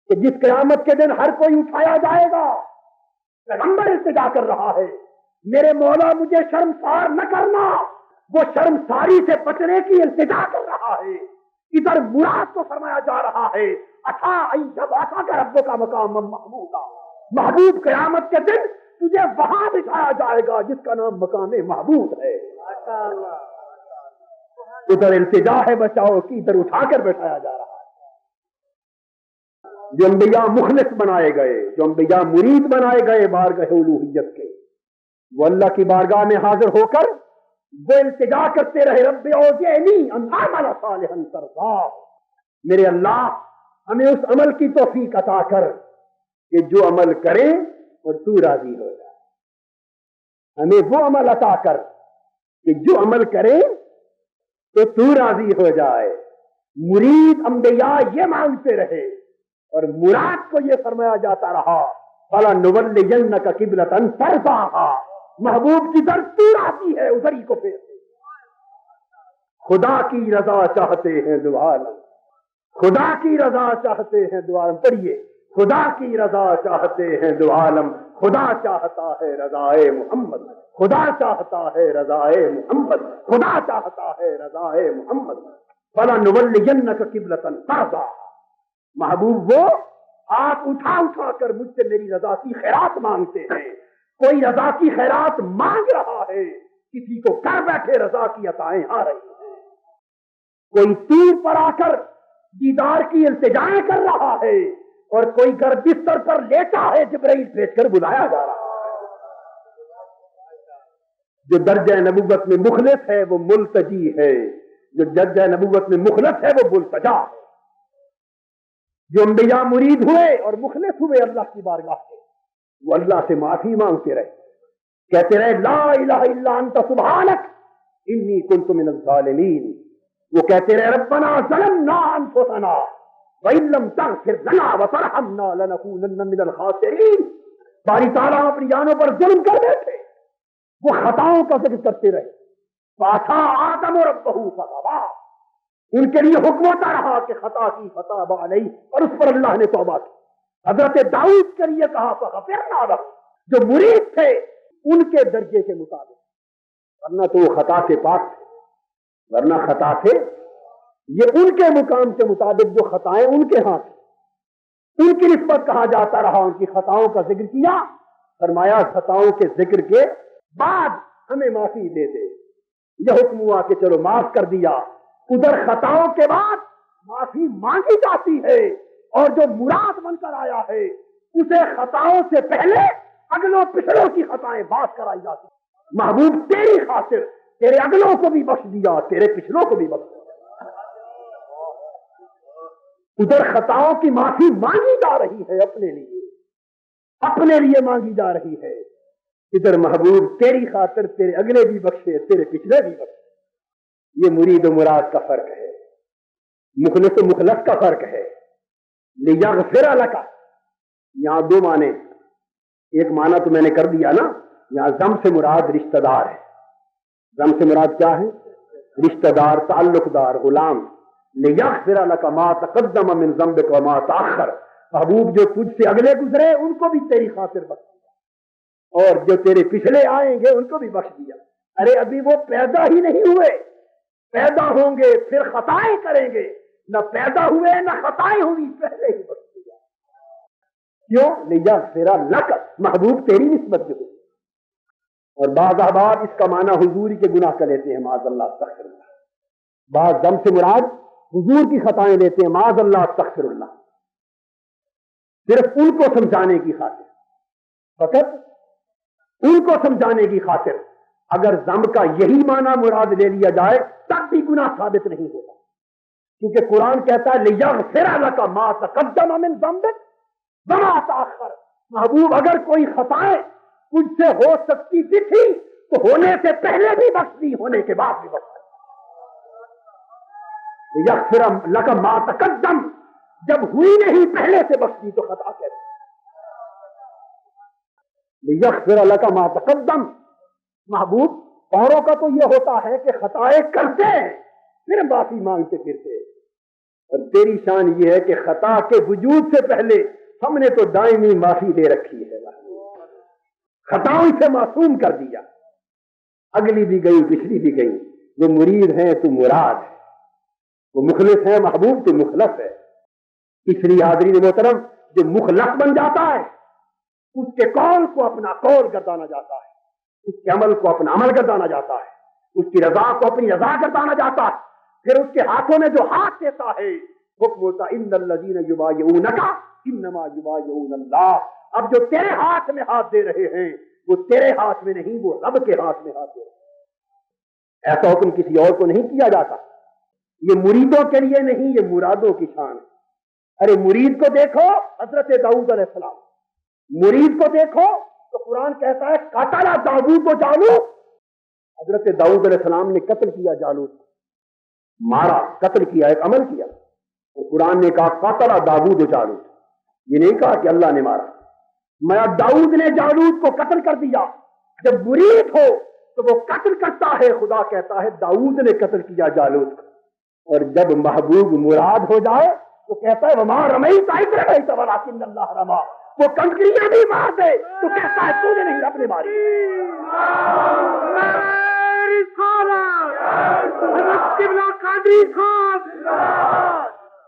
کہ جس قیامت کے دن ہر کوئی اٹھایا جائے گا، پیغمبر التجا کر رہا ہے میرے مولا مجھے شرمسار نہ کرنا، وہ شرمساری سے بچنے کی التجا کر رہا ہے۔ ادھر مراد کو فرمایا جا رہا ہے اچھا جب آتا کا رب کا مقام محمود، محبوب قیامت کے دن تجھے وہاں بٹھایا جائے گا جس کا نام مقام محمود ہے۔ ادھر التجا ہے بچاؤ کی، ادھر اٹھا کر بٹھایا جا رہا ہے۔ جو انبیاء مخلص بنائے گئے، جو انبیاء مرید بنائے گئے بارگاہ الوہیت کے، وہ اللہ کی بارگاہ میں حاضر ہو کر وہ التجا کرتے رہے رب اوزعنی ان اعمل صالحا ترضاه، میرے اللہ ہمیں اس عمل کی توفیق عطا کر کہ جو عمل کریں اور تو راضی ہو جائے، ہمیں وہ عمل عطا کر کہ جو عمل کریں تو تو راضی ہو جائے۔ مرید انبیاء یہ مانگتے رہے اور مراد کو یہ فرمایا جاتا رہا فَلَنُوَلِّيَنَّكَ قِبْلَةً تَرْضَاهَا، محبوب کی طرف تو راضی ہے ادھر ہی کو پھیر دے۔ خدا کی رضا چاہتے ہیں دو عالم، خدا کی رضا چاہتے ہیں دو عالم، پڑھیے خدا کی رضا چاہتے ہیں دو عالم، خدا چاہتا ہے رضائے محمد، خدا چاہتا ہے رضائے محمد، خدا چاہتا ہے رضائے محمد۔ فَلَنُوَلِّيَنَّكَ قِبْلَةً تَرْضَاهَا، محبوب وہ آپ اٹھا اٹھا کر مجھ سے میری رضا کی خیرات مانگتے ہیں۔ کوئی رضا کی خیرات مانگ رہا ہے، کسی کو گھر بیٹھے رضا کی عطائیں آ رہی ہیں، کوئی تیر پر آ کر دیدار کی التجائیں کر رہا ہے اور کوئی گھر بستر پر لیٹا ہے جبرائیل بھیج کر بلایا جا رہا ہے۔ جو درجہ نبوت میں مخلص ہے وہ ملتجی ہے، جو درجہ نبوت میں مخلص ہے وہ ملتجا ہے۔ جو انبیاء مرید ہوئے اور مخلص ہوئے اللہ کی بارگاہ سے، وہ اللہ سے معافی مانگتے رہے، کہتے رہے لا الہ الا انت سبحانک انی کنت من الظالمین، وہ کہتے رہے ربنا ظلمنا انفسنا وان لم تغفر لنا وترحمنا لنکونن من الخاسرین۔ باری تعالیٰ اپنی جانوں پر ظلم کر بیٹھے، وہ خطاؤں کا ذکر کرتے رہے، فعصى آدم ربہ فغوى، ان کے لیے حکم ہوتا رہا کہ خطا کی فتاب علیہ، اور اس پر اللہ نے توبہ کی۔ حضرت داؤد کے لیے کہا فغفرنا لہ، جو مرید تھے ان کے درجے کے مطابق، ورنہ تو وہ خطا کے پاک تھے، ورنہ خطا تھے، یہ ان کے مقام کے مطابق جو خطائیں ان کے ہاں تھیں، ان کی نسبت کہا جاتا رہا، ان کی خطاؤں کا ذکر کیا، فرمایا خطاؤں کے ذکر کے بعد ہمیں معافی دے دے، یہ حکم ہوا کہ چلو معاف کر دیا۔ ادھر خطاؤں کے بعد معافی مانگی جاتی ہے، اور جو مراد بن کر آیا ہے اسے خطاؤں سے پہلے اگلوں پچھلوں کی خطائیں باز کرائی جاتی۔ محبوب تیری خاطر تیرے اگلوں کو بھی بخش دیا، تیرے پچھلوں کو بھی بخش دیا۔ ادھر خطاؤں کی معافی مانگی جا رہی ہے اپنے لیے مانگی جا رہی ہے، ادھر محبوب تیری خاطر تیرے اگلے بھی بخشے تیرے پچھلے بھی بخشے۔ یہ مرید و مراد کا فرق ہے، مخلص و مخلص کا فرق ہے۔ لیغفر لک، یہاں دو معنی، ایک معنی تو میں نے کر دیا نا، یہاں ضم سے مراد رشتہ دار ہے، ضم سے مراد کیا ہے؟ رشتہ دار، تعلق دار، غلام۔ لیغفر لک ما تقدم من ذنبک وما تاخر، محبوب جو تجھ سے اگلے گزرے ان کو بھی تیری خاطر بخش دیا، اور جو تیرے پچھلے آئیں گے ان کو بھی بخش دیا۔ ارے ابھی وہ پیدا ہی نہیں ہوئے، پیدا ہوں گے پھر خطائیں کریں گے، نہ پیدا ہوئے نہ خطائیں ہوئی، پہلے ہی بخش دیا۔ کیوں؟ لیغفر لک، محبوب تیری نسبت جو ہوئی۔ اور بعض احباب اس کا معنی حضوری کے گناہ کا لیتے ہیں، معاذ اللہ استغفر اللہ، بعض ضم سے مراد حضور کی خطائیں لیتے ہیں، معاذ اللہ استغفر اللہ، صرف ان کو سمجھانے کی خاطر، فقط ان کو سمجھانے کی خاطر۔ اگر ضم کا یہی معنی مراد لے لیا جائے تب بھی گناہ ثابت نہیں ہوتا، کیونکہ قرآن کہتا ہے لیغفر لک ما تقدم من ذنبک وما تاخر، محبوب اگر کوئی خطائیں کچھ سے ہو سکتی تھی تو ہونے سے پہلے بھی بخش دی، ہونے کے بعد بھی بخش دی۔ یغفر لک ما تقدم، جب ہوئی نہیں پہلے سے بخش دی تو خطا کہتے یغفر لک ما تقدم۔ محبوب اوروں کا تو یہ ہوتا ہے کہ خطائیں کرتے ہیں پھر معافی مانگتے پھرتے، اور تیری شان یہ ہے کہ خطا کے وجود سے پہلے ہم نے تو دائمی معافی دے رکھی ہے، خطاؤں سے معصوم کر دیا، اگلی بھی گئی پچھلی بھی گئی۔ جو مرید ہیں تو مراد ہے، وہ مخلص ہیں محبوب تو مخلص ہے۔ پچھلی حاضرین محترم، جو مخلص بن جاتا ہے اس کے قول کو اپنا قول گردانا جاتا ہے، اس کے عمل کو اپنا عمل گردانا جاتا ہے، اس کی رضا کو اپنی رضا گردانا جاتا ہے، پھر اس کے ہاتھوں میں جو ہاتھ دیتا ہے حکم ہوتا ان الذین یبایعونک انما یبایعون اللہ۔ اب جو تیرے ہاتھ میں ہاتھ دے رہے ہیں وہ تیرے ہاتھ میں نہیں، وہ رب کے ہاتھ میں ہاتھ دے رہے ہیں۔ ایسا حکم کسی اور کو نہیں کیا جاتا، یہ مریدوں کے لیے نہیں، یہ مرادوں کی شان ہے۔ ارے مرید کو دیکھو حضرت داؤد علیہ السلام، مرید کو دیکھو تو قرآن کہتا ہے قتل داؤد و جالوت، حضرت داؤد علیہ السلام نے قتل کیا جالوت، مارا، قتل کیا، ایک عمل کیا۔ اور قرآن نے کہا قتل داؤد و جالوت، یہ نہیں کہا کہ اللہ نے مارا، میں داؤد نے جالوت کو قتل کر دیا۔ جب مرید ہو تو وہ قتل کرتا ہے، خدا کہتا ہے داؤد نے قتل کیا جالوت کو، اور جب محبوب مراد ہو جائے تو کہتا ہے وما رمیت اذ رمیت ولکن اللہ رمی، وہ کنکریاں بھی مار دے تو کہتا ہے تو نے نہیں، رب نے ماری۔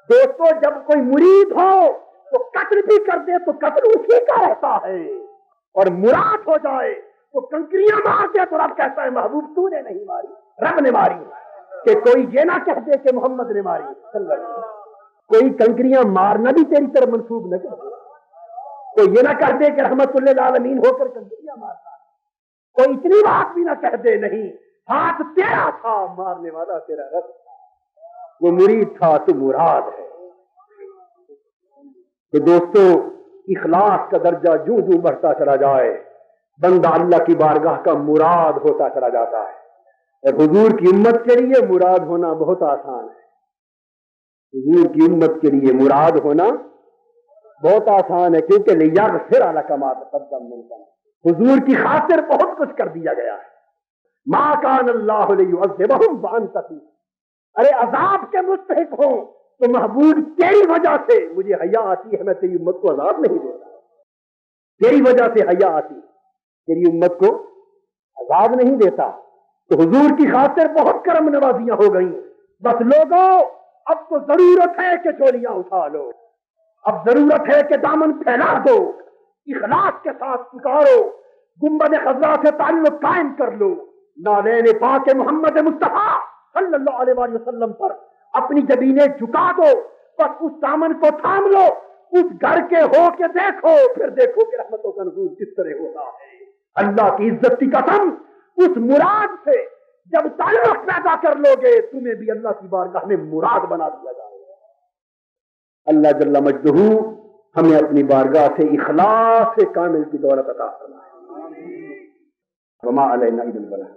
دوستو جب کوئی مرید ہو تو قتل بھی کر دے تو قتل اسی کا رہتا ہے، اور مراد ہو جائے تو کنکریاں مار دے تو رب کہتا ہے محبوب تو نے نہیں ماری، رب نے ماری۔ کہ کوئی یہ نہ کہہ دے کہ محمد نے ماری صلی اللہ علیہ وسلم، کوئی کنکریاں مارنا بھی تیری طرف منسوب نہ کر دے، کوئی یہ نہ کہہ دے کہ رحمت للعالمین ہو کر کنکریاں مارتا ہے، کوئی اتنی بات بھی نہ کہہ دے نہیں، ہاتھ تیرا تھا، مارنے والا تیرا رب، وہ مرید تھا تو مراد ہے۔ تو دوستو اخلاص کا درجہ جو جو بڑھتا چلا جائے بندہ اللہ کی بارگاہ کا مراد ہوتا چلا جاتا ہے، اور حضور کی امت کے لیے مراد ہونا بہت آسان ہے، حضور کی امت کے لیے مراد ہونا بہت آسان ہے، کیونکہ لیغفر لک ما تقدم من ذنبک، حضور کی خاطر بہت کچھ کر دیا گیا ہے۔ ما کان اللہ لیعذبہم وانت فیہم، ارے عذاب کے مستحق ہوں تو محبوب تیری وجہ سے مجھے حیا آتی ہے، میں تیری امت کو عذاب نہیں دیتا، تیری وجہ سے حیا آتی، تیری امت کو عذاب نہیں دیتا۔ تو حضور کی خاطر بہت کرم نوازیاں ہو گئیں، بس لوگوں اب تو ضرورت ہے کہ چولیاں اٹھا لو، اب ضرورت ہے کہ دامن پھیلا دو، اخلاص کے ساتھ پکارو، گنبد خضرا سے تعلق قائم کر لو، نالین پاک محمد مصطفیٰ صلی اللہ علیہ وسلم پر اپنی جبینیں جھکا دو، بس اس دامن کو تھام لو، اس گھر کے ہو کے دیکھو، پھر دیکھو کہ رحمتوں کا نزول کس طرح ہوتا ہے۔ اللہ کی عزت کی قسم، اس مراد سے جب تعلق پیدا کر لو گے تمہیں بھی اللہ کی بارگاہ میں مراد بنا دیا جائے گا۔ اللہ جل مجدہ ہمیں اپنی بارگاہ سے اخلاص سے کامل کی دولت عطا فرمائے۔ وما علینا الا البلاغ۔